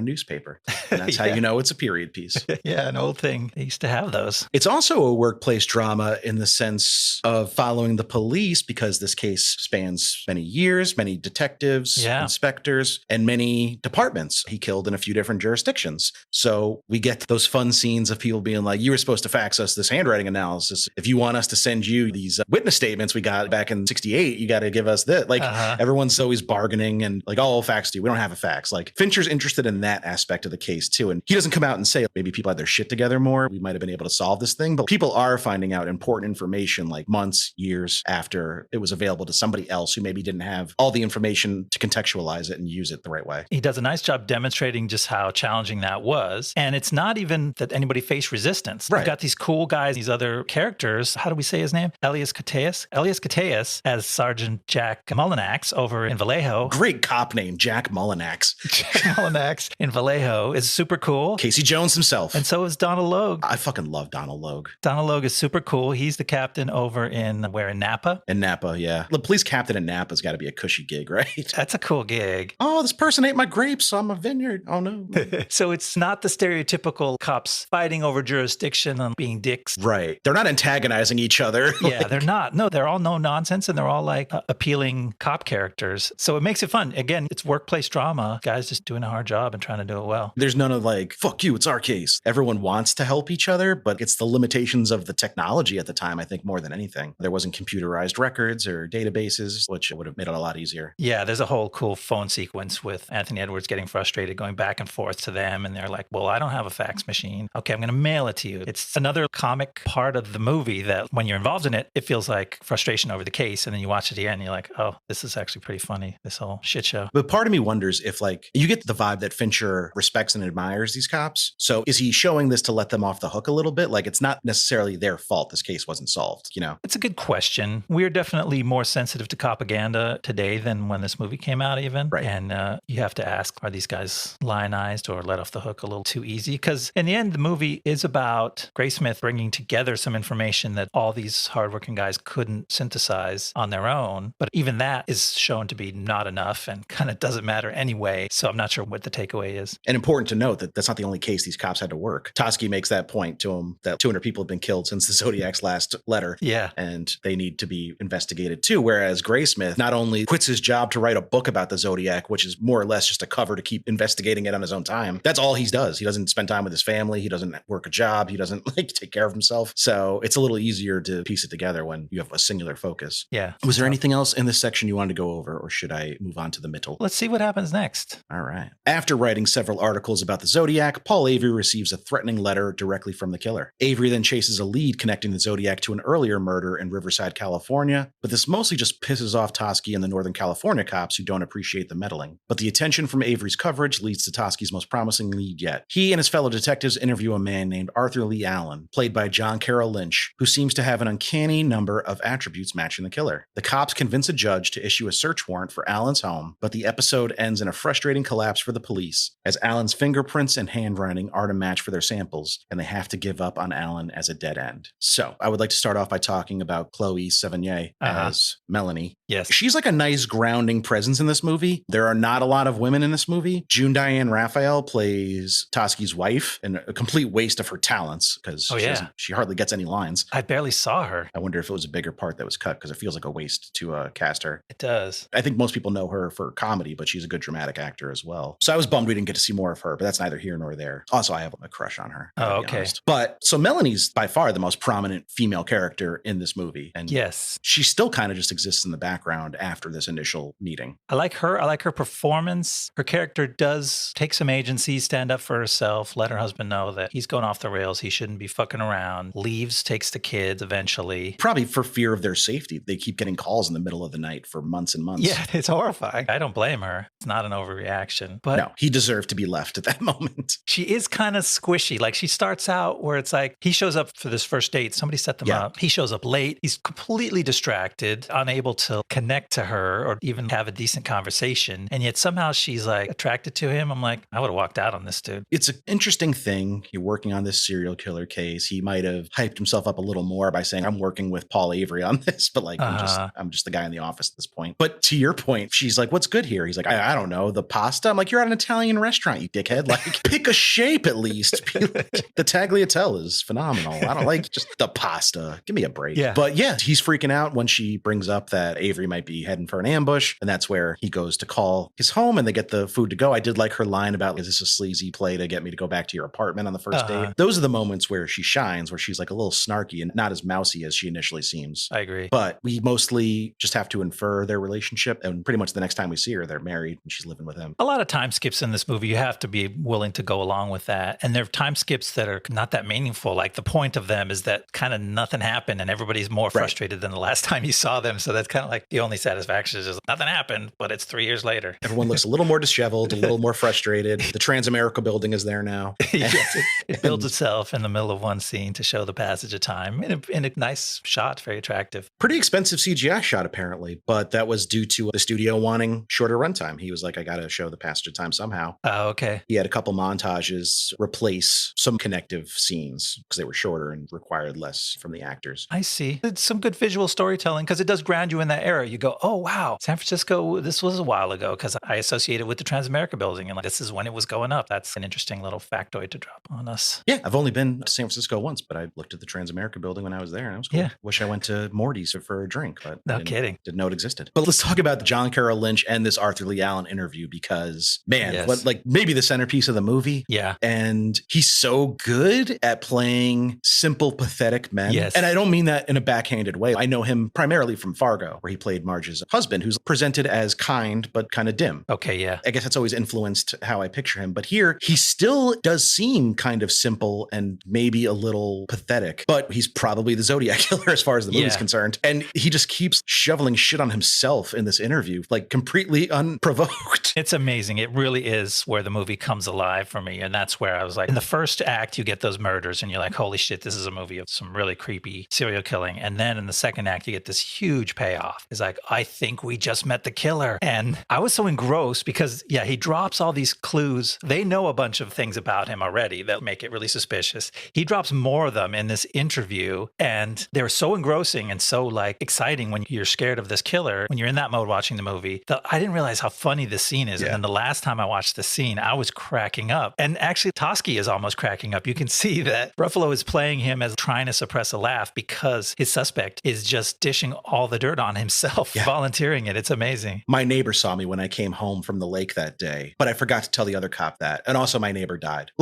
newspaper. And that's how you know it's a period piece. Yeah, an old thing. They used to have those. It's also a workplace drama in the sense of following the police because this case spans many years, many detectives, inspectors, and many departments. He killed in a few different jurisdictions. So we get those fun scenes of people being like, you were supposed to fax us this handwriting analysis. If you want us to send you these witness statements we got back in 68, you got to give us this. Like, everyone's always bargaining and like, oh, I'll fax to you. We don't have a fax. Like, Fincher's interested in that aspect of the case too. And he doesn't come out and say, maybe people had their shit together more. We might have been able to solve this thing. But people are finding out important information like months, years after it was available to somebody else who maybe didn't have all the information to contextualize it and use it the right way. He does a nice job demonstrating just how challenging that was. And it's not even that anybody faced resistance. Right. You've got these cool guys, these other characters. How do we say his name? Elias Koteas. Elias Koteas as Sergeant Jack Mullinax over in Vallejo. Great cop name, Jack Mullinax. Jack Mullinax in Vallejo is super cool. Casey Jones himself. And so is Donald Logue. I fucking love Donald Logue. Donald Logue is super cool. He's the captain over in Napa? In Napa, yeah. The police captain in Napa's got to be a cushy gig, right? That's a cool gig. Oh, this person ate my grapes on my vineyard. Oh, no. So it's not the stereotypical cops fighting over jurisdiction and being dicks. Right. They're not antagonizing each other. Yeah, they're not. No, they're all no nonsense and they're all like appealing cop characters. So it makes it fun. Again, it's workplace drama. Guys just doing a hard job and trying to do it well. There's none of like, fuck you, it's our case. Everyone wants to help each other, but it's the limitations of the technology at the time, I think, more than anything. There wasn't computerized records or databases, which would have made it a lot easier. Yeah, there's a whole cool phone sequence with Anthony Edwards getting frustrated, going back and forth to them. And they're like, well, I don't have a fax machine. Okay, I'm going to mail it to you. It's another comic part of the movie that when you're involved in it, it feels like frustration over the case. And then you watch it at the end and you're like, oh, this is actually pretty funny, this whole shit show. But part of me wonders if like, you get the vibe that Fincher respects and admires these cops. So is he showing this to let them off the hook a little bit? Like, it's not necessarily their fault this case wasn't solved, you know? It's a good question. We're definitely more sensitive to propaganda today than when this movie came out even. Right. And you have to ask, are these guys lionized or let off the hook a little too easy? Because in the end, the movie is about Graysmith bringing together some information that all these hardworking guys couldn't synthesize on their own. But even that is shown to be not enough and kind of doesn't matter anyway. So I'm not sure what the takeaway is. And important to note that that's not the only case these cops had to work. Toschi makes that point to him that 200 people have been killed since the Zodiac's last letter. Yeah. And they need to be investigated too. Whereas Graysmith not only quits his job to write a book about the Zodiac, which is more or less just a cover to keep investigating it on his own time. That's all he does. He doesn't spend time with his family. He doesn't work a job. He doesn't like take care of himself. So it's a little easier to piece it together when you have a singular focus. Yeah. Was there anything else in this section you wanted to go over, or should I move on to the middle? Let's see what happens next. All right. After writing several articles about the Zodiac, Paul Avery receives a threatening letter directly from the killer. Avery then chases a lead connecting the Zodiac to an earlier murder in Riverside, California, but this mostly just pisses off Toschi and the Northern California cops who don't appreciate the meddling. But the attention from Avery's coverage leads to Toschi's most promising lead yet. He and his fellow detectives interview a man named Arthur Leigh Allen, played by John Carroll Lynch, who seems to have an uncanny number of attributes matching the killer. The cops convince a judge to issue a search warrant for Allen's home, but the episode ends in a frustrating collapse for the police, as Allen's fingerprints and handwriting are to match for their samples, and they have to give up on Allen as a dead end. So, I would like to start off by talking about Chloe Sevigny as Melanie. Yes. She's like a nice grounding presence in this movie. There are not a lot of women in this movie. June Diane Raphael plays Toschi's wife, and a complete waste of her talents because she hardly gets any lines. I barely saw her. I wonder if it was a bigger part that was cut because it feels like a waste to cast her. It does. I think most people know her for comedy, but she's a good dramatic actor as well. So I was bummed we didn't get to see more of her, but that's neither here nor there. Also, I have a crush on her. Oh, okay. Honest. But so Melanie's by far the most prominent female character in this movie. And yes, she still kind of just exists in the background after this initial meeting. I like her. I like her performance. Her character does take some agency, stand up for herself, let her husband know that he's going off the rails. He shouldn't be fucking around. Leaves, takes the kids eventually. Probably for fear of their safety. They keep getting calls in the middle of the night for months and months. Yeah, it's horrifying. I don't blame her. It's not an overreaction. But no, he deserved to be left at that moment. She is kind of squishy. Like she starts out where it's like he shows up for this first date. Somebody set them up. He shows up late. He's completely distracted, unable to connect to her or even have a decent conversation. And yet somehow she's like attracted to him. I'm like, I would have walked out on this dude. It's an interesting thing. You're working on this serial killer case. He might have hyped himself up a little more by saying, I'm working with Paul Avery on this, but like, I'm just the guy in the office at this point. But to your point, she's like, what's good here? He's like, I don't know, the pasta. I'm like, you're at an Italian restaurant, you dickhead. Like, pick a shape at least. The tagliatelle is phenomenal. I don't like just the pasta. Give me a break. Yeah. But yeah, he's freaking out when she brings up that Avery might be heading for an ambush. And that's where he goes to call his home and they get the food to go. I did like her line about, is this a sleazy play to get me to go back to your apartment on the first date? Those are the moments where she shines, where she's like a little snarky and not as mousy as she initially seems. I agree. But we mostly just have to infer their relationship. And pretty much the next time we see her, they're married and she's living with him. A lot of time skips in this movie. You have to be willing to go along with that. And there are time skips that are not that meaningful. Like the point of them is that kind of nothing happened and everybody's more frustrated than the last time you saw them. So that's kind of like the only satisfaction is just nothing happened, but it's 3 years later. Everyone looks a little more disheveled, a little more frustrated. The Transamerica building is there now. Yes, it builds itself in the middle of one scene to show the passage of time in a nice shot, very attractive. Pretty expensive CGI shot, apparently, but that was due to the studio wanting shorter runtime. He was like, I got to show the passage of time somehow. Oh, okay. He had a couple montages replace some connective scenes because they were shorter and required less from the actors. I see. It's some good visual storytelling because it does ground you in that era. You go, oh, wow, San Francisco, this was a while ago because I associate it with the Transamerica building and like this is when it was going up. That's an interesting little factoid to drop on us. Yeah, I've only been to San Francisco once, but I looked at the Transamerica building when I was there and it was cool. Yeah. Wish I went to Morty's for a drink, but no kidding. Didn't know it existed. But let's talk about John Carroll Lynch and this Arthur Leigh Allen interview because, man, what, like maybe the centerpiece of the movie. Yeah. And he's so good at playing simple, pathetic men. Yes. And I don't mean that in a backhanded way. I know him primarily from Fargo, where he played Marge's husband, who's presented as kind, but kind of dim. Okay, yeah. I guess that's always influenced how I picture him. But here, he still does seem kind of simple and maybe a little pathetic, but he's probably the Zodiac killer as far as the movie's concerned. And he just keeps shoveling shit on himself in this interview, like completely unprovoked. It's amazing. It really is where the movie comes alive for me. And that's where I was like, in the first act, you get those murders and you're like, holy shit, this is a movie of some really creepy serial killing. And then in the second act, you get this huge payoff. It's like, I think we just met the killer. And I was so engrossed because, yeah, he drops all these clues. They know a bunch of things about him already that make it really suspicious. He drops more of them in this interview. And they're so engrossing and so like exciting when you're scared of this killer, when you're in that mode watching the movie, that I didn't realize how funny this scene is. Yeah. And then the last time I watched the scene, I was cracking up. And actually, Toschi is almost cracking up. You can see that Ruffalo is playing him as trying to suppress a laugh because his suspect is just dishing all the dirt on himself, volunteering it. It's amazing. My neighbor saw me when I came home from the lake that day, but I forgot to tell the other cop that. And also my neighbor died.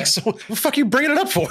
So what the fuck are you bringing it up for?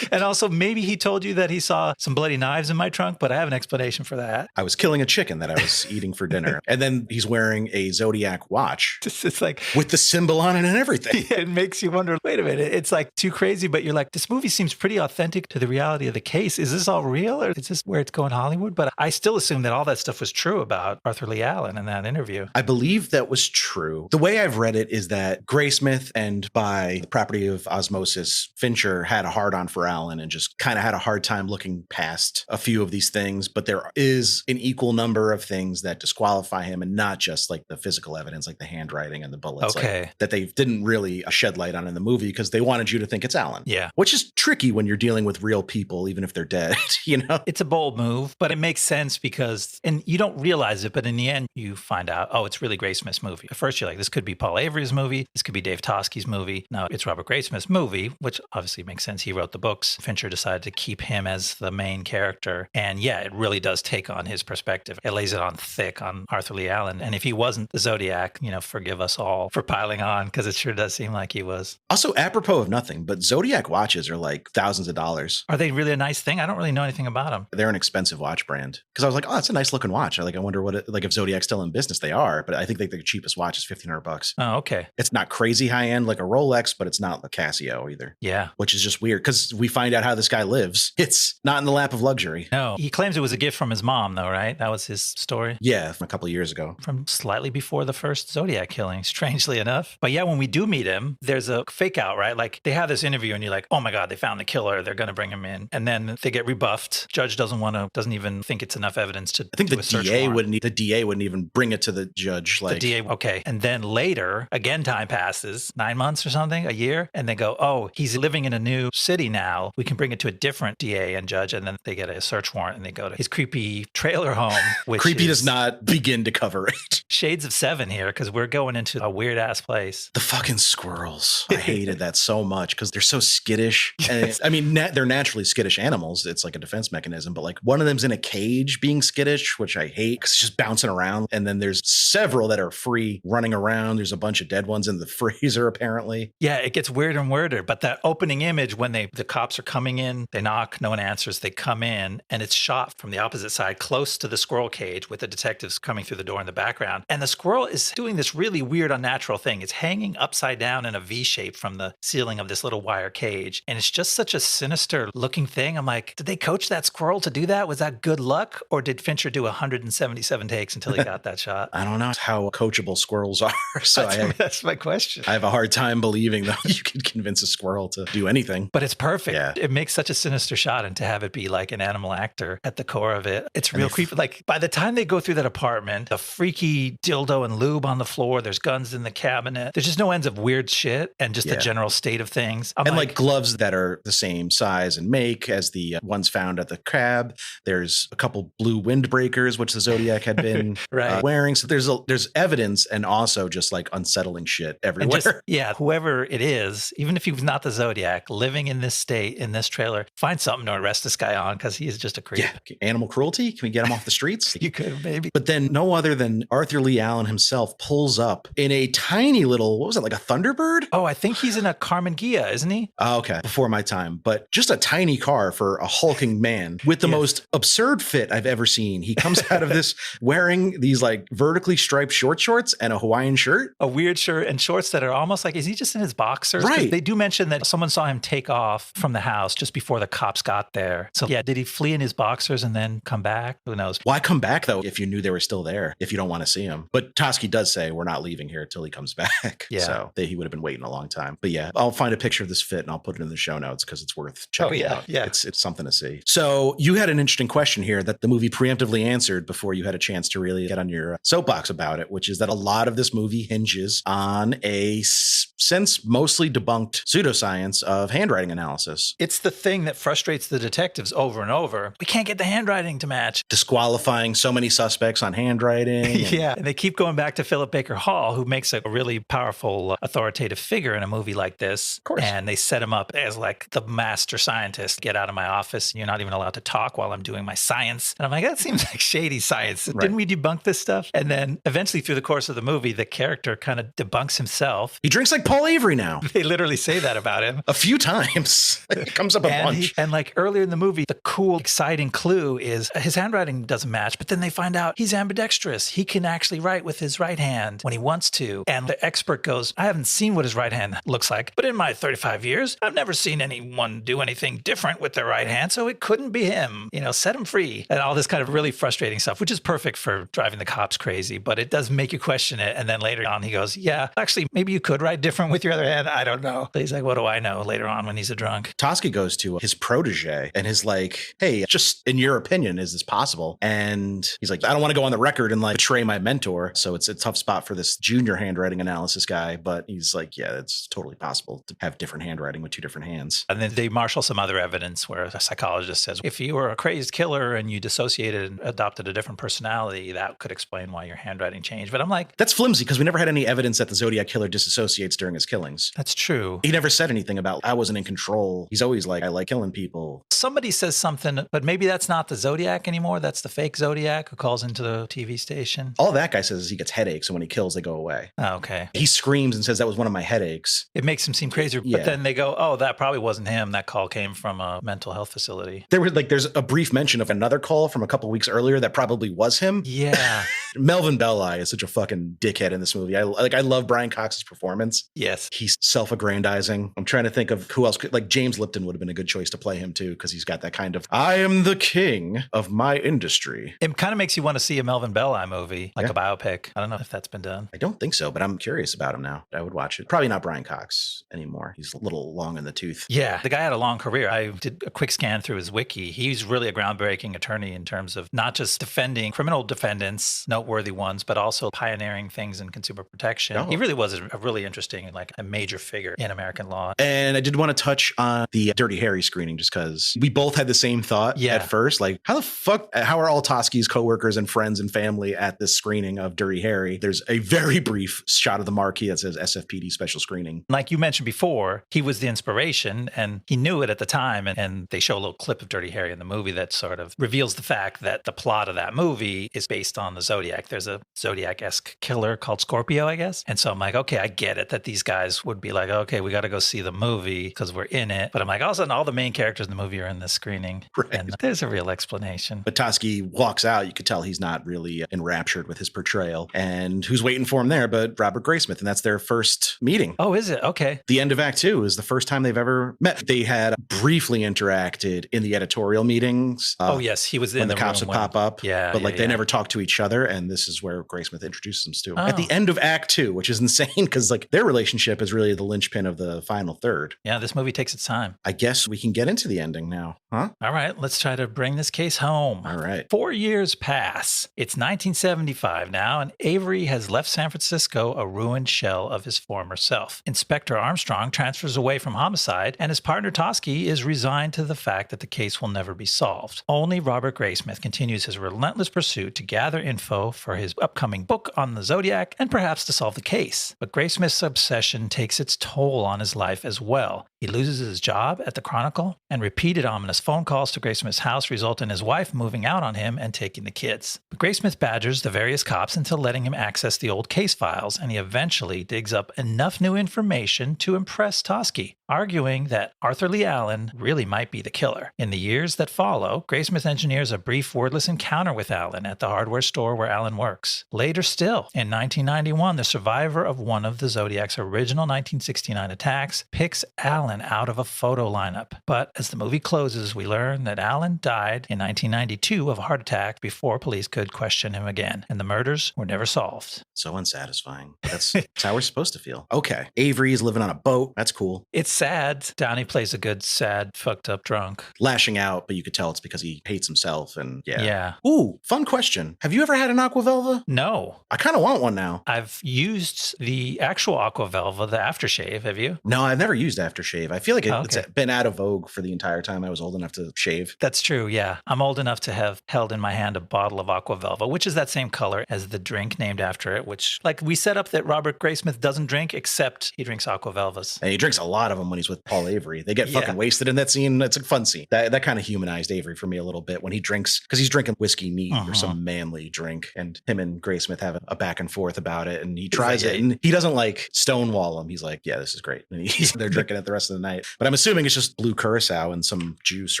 And also maybe he told you that he saw some bloody knives in my trunk, but I have an explanation for that. I was killing a chicken that I was eating for dinner. And then he's wearing a Zodiac watch. It's like with the symbol on it and everything. It makes you wonder, wait a minute, it's like too crazy, but you're like, this movie seems pretty authentic to the reality of the case. Is this all real or is this where it's going Hollywood? But I still assume that all that stuff was true about Arthur Leigh Allen in that interview. I believe that was true. The way I've read it is that Graysmith and by the property of osmosis, Fincher had a hard on for Allen and just kind of had a hard time looking past a few of these things. But there is an equal number of things that disqualify him and not just like the physical evidence, like the handwriting and the bullets that they didn't really shed light on in the movie because they wanted you to think it's Allen. Yeah. Which is tricky when you're dealing with real people, even if they're dead, you know? It's a bold move, but it makes sense because, and you don't realize it, but in the end, you find out, oh, it's really Graysmith's movie. At first, you're like, this could be Paul Avery's movie. This could be Dave Toschi's movie. No, it's Robert Graysmith's movie, which obviously makes sense. He wrote the books. Fincher decided to keep him as the main character. And yeah, it really does take on his perspective. It lays it on thick on Arthur Leigh Allen. And if he wasn't the Zodiac, you know, forgive us all for piling on because it sure does seem like he was. Also, apropos of nothing, but Zodiac watches are like thousands of dollars. Are they really a nice thing? I don't really know anything about them. They're an expensive watch brand. Because I was like, oh, it's a nice looking watch. I wonder what it, like if Zodiac's still in business. They are, but I think the cheapest watch is $1,500. Oh, okay. It's not crazy high end like a Rolex, but it's not a Casio either. Yeah. Which is just weird because we find out how this guy lives. It's not in the lap of luxury. No, he claims it was a gift from his mom, though, right? That was his story. Yeah, from a couple of years ago. From slightly before the first Zodiac killing, strangely enough. But yeah, when we do meet him, there's a fake out, right? Like they have this interview and you're like, oh my God, they found the killer. They're going to bring him in. And then they get rebuffed. Judge doesn't even think it's enough evidence to I think do the a search DA warrant. the DA wouldn't even bring it to the judge. Like The DA, okay. And then later, again, time passes, 9 months or something, a year. And they go, oh, he's living in a new city now. We can bring it to a different DA and judge. And then they get a search warrant and they go to his creepy trailer home, which creepy is does not begin to cover it. shades of Seven here because we're going into a weird ass place. The fucking squirrels. I hated that so much because they're so skittish. And I mean, they're naturally skittish animals. It's like a defense mechanism, but like one of them's in a cage being skittish, which I hate because it's just bouncing around. And then there's several that are free running around. There's a bunch of dead ones in the freezer, apparently. Yeah, it gets weirder and weirder. But that opening image when the cops are coming in, they knock, no one answers. They come in and it's shot from the opposite side, close to the squirrel cage with the detectives coming through the door in the background. And the squirrel is doing this really weird, unnatural thing. It's hanging upside down in a V shape from the ceiling of this little wire cage. And it's just such a sinister looking thing. I'm like, did they coach that squirrel to do that? Was that good luck? Or did Fincher do 177 takes until he got that shot? I don't know how coachable squirrels are. So That's my question. I have a hard time believing that you could convince a squirrel to do anything. But it's perfect. Yeah. It makes such a sinister shot, and to have it be like an animal actor at the core of it, it's real creepy. Like by the time they go through that apartment, the freaky dildo and lube on the floor, there's guns in the cabinet. There's just no ends of weird shit and just the general state of things. I'm like gloves that are the same size and make as the ones found at the cab. There's a couple blue windbreakers, which the Zodiac had been right. wearing. So there's evidence and also just like unsettling shit everywhere. Whoever it is, even if he was not the Zodiac, living in this state, in this trailer, find something to arrest this guy on because he is just a creep. Yeah. Animal cruelty? Can we get him off the streets? You could, maybe. But then no other than Arthur Leigh Allen himself pulls up in a tiny little, what was it, like a Thunderbird? Oh, I think he's in a Carmen Ghia, isn't he? Oh, okay. Before my time. But just a tiny car for a hulking man with the most absurd fit I've ever seen. He comes out of this wearing these like vertically striped shorts and a Hawaiian shirt. A weird shirt and shorts that are almost like, is he just in his boxers? Right. They do mention that someone saw him take off from the house just before the cops got there. So yeah, did he flee in his boxers and then come back? Who knows? Why come back though if you knew they were still there, if you don't want to see him? But Toschi does say we're not leaving here until he comes back. Yeah. So he would have been waiting a long time. But yeah, I'll find a picture of this fit and I'll put it in the show notes because it's worth checking out. Yeah. It's something to see. So you had an interesting question here that the movie preemptively answered before you had a chance to really get on your soapbox about it, which is that a lot of this movie hinges on a since mostly debunked pseudoscience of handwriting analysis. It's the thing that frustrates the detectives over and over. We can't get the handwriting to match. Disqualifying so many suspects on handwriting. Yeah. And they keep going back to Philip Baker Hall, who makes a really powerful, authoritative figure in a movie like this. Of course. And they set him up as like the master scientist. Get out of my office. You're not even allowed to talk while I'm doing my science. And I'm like, that seems like shady science. Right. Didn't we debunk this stuff? And then eventually through the course of the movie, the character kind of debunks himself. He drinks like Paul Avery now. They literally say that about him. A few times. It comes up a bunch. And like earlier in the movie, the cool, exciting clue is his handwriting doesn't match, but then they find out he's ambidextrous. He can actually write with his right hand when he wants to. And the expert goes, I haven't seen what his right hand looks like, but in my 35 years, I've never seen anyone do anything different with their right hand, so it couldn't be him. You know, set him free. And all this kind of really frustrating stuff, which is perfect for driving the cops crazy, but it does make you question it. And then later on, he goes, yeah, actually, maybe you could write different with your other hand. I don't know. He's like, what do I know? Later on when he's a drunk. Toschi goes to his protege and is like, hey, just in your opinion, is this possible? And he's like, I don't want to go on the record and like betray my mentor. So it's a tough spot for this junior handwriting analysis guy. But he's like, yeah, it's totally possible to have different handwriting with two different hands. And then they marshal some other evidence where a psychologist says, if you were a crazed killer and you dissociated and adopted a different personality, that could explain why your handwriting changed. But I'm like, that's flimsy because we never had any evidence that the Zodiac killer disassociates during his killings. That's true. He never said anything about, I wasn't in control. He's always like, I like killing people. Somebody says something, but maybe that's not the Zodiac anymore. That's the fake Zodiac who calls into the TV station. All that guy says is he gets headaches, and when he kills, they go away. Oh, okay. He screams and says that was one of my headaches. It makes him seem crazier, Yeah. but then they go, oh, that probably wasn't him. That call came from a mental health facility. There's a brief mention of another call from a couple weeks earlier that probably was him. Yeah. Melvin Belli is such a fucking dickhead in this movie. I love Brian Cox's performance. Yes. He's self-aggrandizing. I'm trying to think of who else like James Lipton would have been a good choice to play him too, because he's got that kind of I am the king of my industry. It kind of makes you want to see a Melvin Belli movie, like a biopic. I don't know if that's been done. I don't think so, but I'm curious about him now. I would watch it. Probably not Brian Cox anymore. He's a little long in the tooth. Yeah, the guy had a long career. I did a quick scan through his wiki. He's really a groundbreaking attorney in terms of not just defending criminal defendants, noteworthy ones, but also pioneering things in consumer protection. He really was a really interesting, like a major figure in American law. And I did want to touch on the Dirty Harry screening just because we both had the same thought at first. Like, how are all Toski's coworkers and friends and family at this screening of Dirty Harry? There's a very brief shot of the marquee that says SFPD special screening. Like you mentioned before, he was the inspiration and he knew it at the time. And they show a little clip of Dirty Harry in the movie that sort of reveals the fact that the plot of that movie is based on the Zodiac. There's a Zodiac-esque killer called Scorpio, I guess. And so I'm like, okay, I get it that these guys would be like, okay, we got to go see the movie because we're in it. But I'm like, all of a sudden, all the main characters in the movie are in this screening. Right. And there's a real explanation. But Toski walks out. You could tell he's not really enraptured with his portrayal. And who's waiting for him there but Robert Graysmith? And that's their first meeting. Oh, is it? Okay. The end of Act 2 is the first time they've ever met. They had briefly interacted in the editorial meetings. Oh, yes. He was in when the cops would pop up. Yeah. But they never talked to each other. And this is where Graysmith introduces them to. At the end of Act 2, which is insane because like their relationship is really the linchpin of the final third. Yeah, this movie takes its time. I guess we can get into the ending now, huh? All right, let's try to bring this case home. All right. 4 years pass. It's 1975 now, and Avery has left San Francisco a ruined shell of his former self. Inspector Armstrong transfers away from homicide, and his partner Toski is resigned to the fact that the case will never be solved. Only Robert Graysmith continues his relentless pursuit to gather info for his upcoming book on the Zodiac and perhaps to solve the case. But Graysmith's obsession takes its toll on his life as well. He loses his job at the Chronicle, and repeated ominous phone calls to Graysmith's house result in his wife moving out on him and taking the kids. But Graysmith badgers the various cops into letting him access the old case files, and he eventually digs up enough new information to impress Toski, arguing that Arthur Leigh Allen really might be the killer. In the years that follow, Graysmith engineers a brief wordless encounter with Allen at the hardware store where Allen works. Later still, in 1991, the survivor of one of the Zodiac's original 1969 attacks picks Allen out of a photo lineup. But as the movie closes, we learn that Allen died in 1992 of a heart attack before police could question him again, and the murders were never solved. So unsatisfying. That's how we're supposed to feel. Okay. Avery's living on a boat. That's cool. It's sad. Downey plays a good, sad, fucked up drunk. Lashing out, but you could tell it's because he hates himself and Yeah. Ooh, fun question. Have you ever had an Aquavelva? No. I kind of want one now. I've used the actual Aquavelva, the aftershave. Have you? No, I've never used aftershave. I feel like it's been out of vogue for the entire time I was old enough to shave. That's true, yeah. I'm old enough to have held in my hand a bottle of Aquavelva, which is that same color as the drink named after it, which, like, we set up that Robert Graysmith doesn't drink, except he drinks Aquavelvas. And he drinks a lot of them when he's with Paul Avery. They get fucking wasted in that scene. It's a fun scene. That kind of humanized Avery for me a little bit when he drinks, because he's drinking whiskey neat or some manly drink, and him and Graysmith have a back and forth about it, and he tries it, and he doesn't like stonewall him. He's like, yeah, this is great. And they're drinking it the rest of the night. But I'm assuming it's just blue curacao and some juice,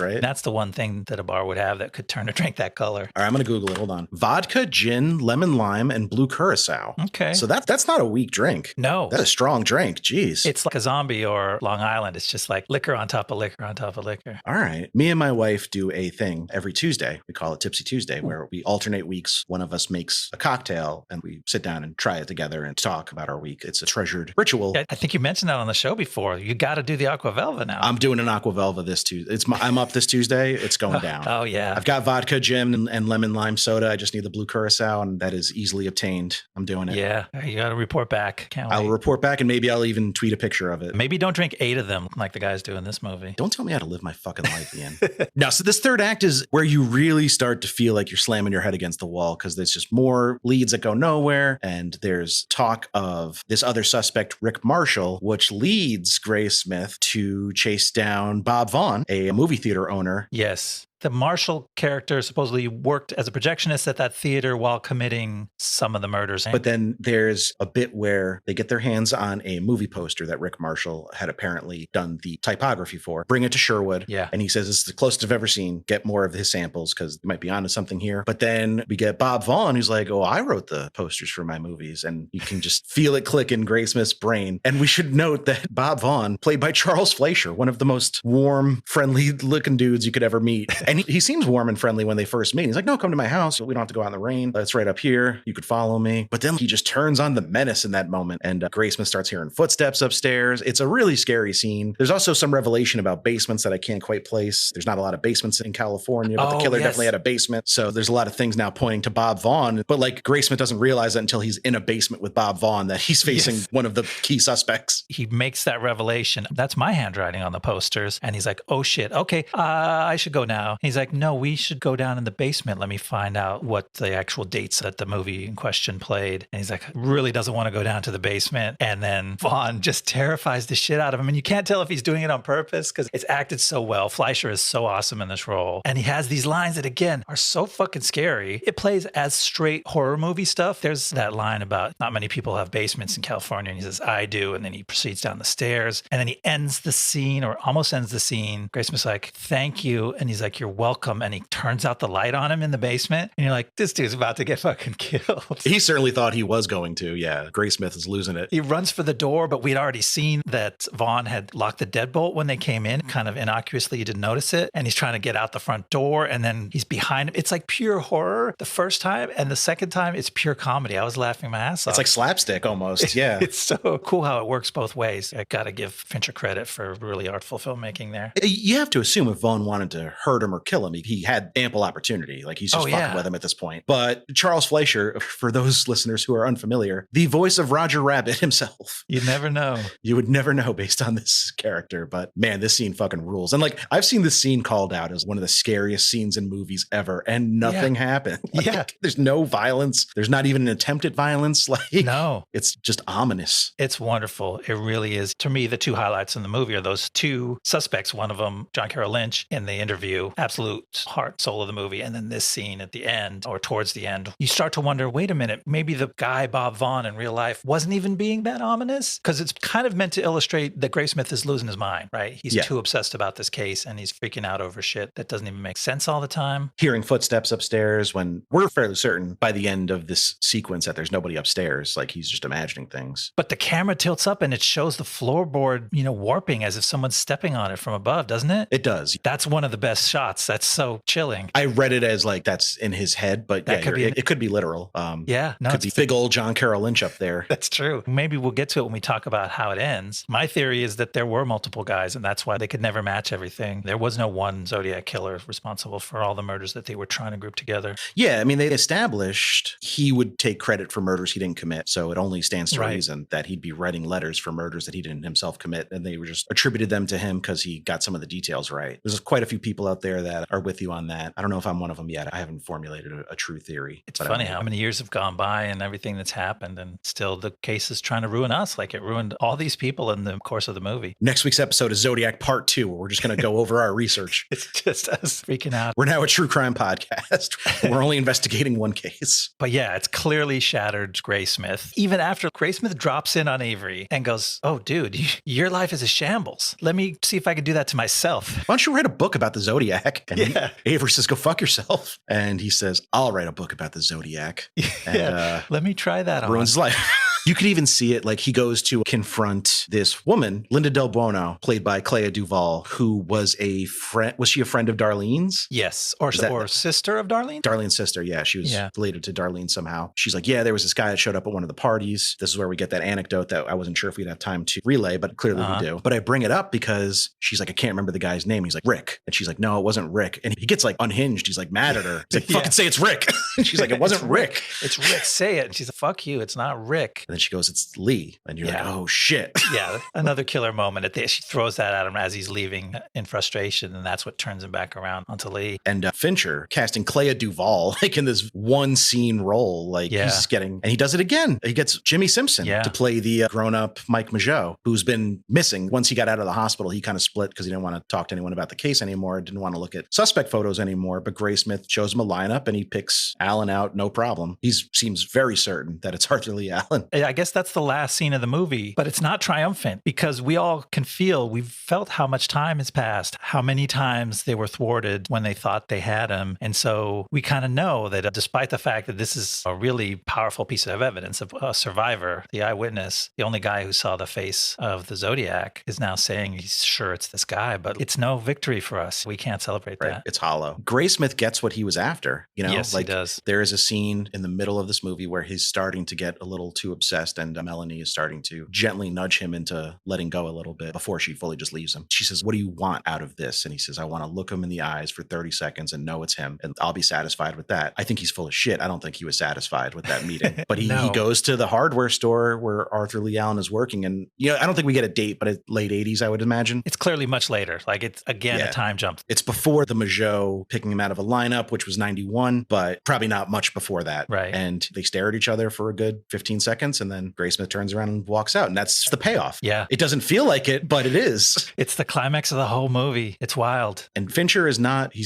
right? That's the one thing that a bar would have that could turn a drink that color. All right, I'm going to Google it. Hold on. Vodka, gin, lemon lime, and blue curacao. Okay. So that's not a weak drink. No. That's a strong drink. Jeez. It's like a zombie or Long Island. It's just like liquor on top of liquor on top of liquor. All right. Me and my wife do a thing every Tuesday. We call it Tipsy Tuesday, where we alternate weeks. One of us makes a cocktail and we sit down and try it together and talk about our week. It's a treasured ritual. I think you mentioned that on the show before. You got to do the Aquavelva now. I'm doing an Aquavelva this Tuesday. I'm up this Tuesday. It's going down. Oh, yeah. I've got vodka, gin, and lemon lime soda. I just need the blue curacao, and that is easily obtained. I'm doing it. Yeah. You got to report back. Can't wait. I'll report back, and maybe I'll even tweet a picture of it. Maybe don't drink 8 of them like the guys do in this movie. Don't tell me how to live my fucking life, Ian. No, so this third act is where you really start to feel like you're slamming your head against the wall, because there's just more leads that go nowhere, and there's talk of this other suspect, Rick Marshall, which leads Graysmith to chase down Bob Vaughn, a movie theater owner. Yes. The Marshall character supposedly worked as a projectionist at that theater while committing some of the murders. But then there's a bit where they get their hands on a movie poster that Rick Marshall had apparently done the typography for. Bring it to Sherwood. Yeah. And he says, this is the closest I've ever seen. Get more of his samples because you might be onto something here. But then we get Bob Vaughn, who's like, oh, I wrote the posters for my movies. And you can just feel it click in Graysmith's brain. And we should note that Bob Vaughn, played by Charles Fleischer, one of the most warm, friendly looking dudes you could ever meet. And he seems warm and friendly when they first meet. He's like, no, come to my house. We don't have to go out in the rain. It's right up here. You could follow me. But then he just turns on the menace in that moment. And Graysmith starts hearing footsteps upstairs. It's a really scary scene. There's also some revelation about basements that I can't quite place. There's not a lot of basements in California, but the killer definitely had a basement. So there's a lot of things now pointing to Bob Vaughn. But like Graysmith doesn't realize that until he's in a basement with Bob Vaughn that he's facing one of the key suspects. He makes that revelation. That's my handwriting on the posters. And he's like, oh shit. Okay, I should go now. He's like, no, we should go down in the basement. Let me find out what the actual dates that the movie in question played. And he's like, really doesn't want to go down to the basement. And then Vaughn just terrifies the shit out of him. And you can't tell if he's doing it on purpose because it's acted so well. Fleischer is so awesome in this role. And he has these lines that, again, are so fucking scary. It plays as straight horror movie stuff. There's that line about not many people have basements in California. And he says, I do. And then he proceeds down the stairs. And then he ends the scene or almost ends the scene. Graysmith's like, thank you. And he's like, you're welcome. And he turns out the light on him in the basement. And you're like, this dude's about to get fucking killed. He certainly thought he was going to. Yeah. Graysmith is losing it. He runs for the door, but we'd already seen that Vaughn had locked the deadbolt when they came in, kind of innocuously. You didn't notice it. And he's trying to get out the front door. And then he's behind him. It's like pure horror the first time. And the second time, it's pure comedy. I was laughing my ass off. It's like slapstick almost. Yeah. It's so cool how it works both ways. I got to give Fincher credit for really artful filmmaking there. You have to assume if Vaughn wanted to hurt him or kill him, he had ample opportunity. Like he's just fucking with him at this point. But Charles Fleischer, for those listeners who are unfamiliar, the voice of Roger Rabbit himself. You never know. You would never know based on this character. But man, this scene fucking rules. And like I've seen this scene called out as one of the scariest scenes in movies ever, and nothing happened. Like, there's no violence. There's not even an attempt at violence. Like no, it's just ominous. It's wonderful. It really is. To me, the two highlights in the movie are those two suspects. One of them, John Carroll Lynch, in the interview, absolute heart, soul of the movie. And then this scene at the end or towards the end, you start to wonder, wait a minute, maybe the guy, Bob Vaughn, in real life wasn't even being that ominous? Because it's kind of meant to illustrate that Graysmith is losing his mind, right? He's too obsessed about this case and he's freaking out over shit that doesn't even make sense all the time. Hearing footsteps upstairs when we're fairly certain by the end of this sequence that there's nobody upstairs, like he's just imagining things. But the camera tilts up and it shows the floorboard, warping as if someone's stepping on it from above, doesn't it? It does. That's one of the best shots. That's so chilling. I read it as like that's in his head, but it could be literal. Could be big old John Carroll Lynch up there. That's true. Maybe we'll get to it when we talk about how it ends. My theory is that there were multiple guys and that's why they could never match everything. There was no one Zodiac killer responsible for all the murders that they were trying to group together. Yeah, I mean, they established he would take credit for murders he didn't commit. So it only stands to reason that he'd be writing letters for murders that he didn't himself commit. And they were just attributed them to him because he got some of the details right. There's quite a few people out there that are with you on that. I don't know if I'm one of them yet. I haven't formulated a true theory. It's funny how many years have gone by and everything that's happened. And still the case is trying to ruin us. Like it ruined all these people in the course of the movie. Next week's episode is Zodiac Part 2, where we're just going to go over our research. It's just us freaking out. We're now a true crime podcast. We're only investigating one case. But yeah, it's clearly shattered Graysmith. Even after Graysmith drops in on Avery and goes, oh, dude, your life is a shambles. Let me see if I can do that to myself. Why don't you write a book about the Zodiac? And Avery says, go fuck yourself. And he says, I'll write a book about the Zodiac. And, let me try that on. Ruins his life. You could even see it like he goes to confront this woman, Linda Del Buono, played by Clea Duvall, who was a friend. Was she a friend of Darlene's? Yes. Or sister of Darlene? Darlene's sister. Yeah. She was related to Darlene somehow. She's like, yeah, there was this guy that showed up at one of the parties. This is where we get that anecdote that I wasn't sure if we'd have time to relay, but clearly we do. But I bring it up because she's like, I can't remember the guy's name. He's like, Rick. And she's like, no, it wasn't Rick. And he gets like unhinged. He's like mad at her. He's like, fucking say it's Rick. And she's like, it wasn't Rick. It's Rick. Say it. And she's like, fuck you. It's not Rick. And then she goes, it's Leigh. And you're like, Yeah. oh shit. Yeah, another killer moment. She throws that at him as he's leaving in frustration, and that's what turns him back around onto Leigh. And Fincher casting Clea Duvall like in this one scene role, like he's getting, and he does it again. He gets Jimmy Simpson to play the grown-up Mike Mageau, who's been missing. Once he got out of the hospital, he kind of split because he didn't want to talk to anyone about the case anymore, didn't want to look at suspect photos anymore. But Graysmith shows him a lineup and he picks Allen out, no problem. He seems very certain that it's Arthur Leigh Allen. I guess that's the last scene of the movie, but it's not triumphant because we all can feel, we've felt how much time has passed, how many times they were thwarted when they thought they had him. And so we kind of know that despite the fact that this is a really powerful piece of evidence of a survivor, the eyewitness, the only guy who saw the face of the Zodiac is now saying he's sure it's this guy, but it's no victory for us. We can't celebrate that. It's hollow. Graysmith gets what he was after, you know? Yes, like, he does. There is a scene in the middle of this movie where he's starting to get a little too obsessed and Melanie is starting to gently nudge him into letting go a little bit before she fully just leaves him. She says, what do you want out of this? And he says, I want to look him in the eyes for 30 seconds and know it's him, and I'll be satisfied with that. I think he's full of shit. I don't think he was satisfied with that meeting. But he goes to the hardware store where Arthur Leigh Allen is working, and I don't think we get a date, but it's late 80s, I would imagine. It's clearly much later. Like, it's again a time jump. It's before the Mageau picking him out of a lineup, which was 91, but probably not much before that. Right. And they stare at each other for a good 15 seconds, and then Graysmith turns around and walks out, and that's the payoff. Yeah. It doesn't feel like it, but it is. It's the climax of the whole movie. It's wild. And Fincher he's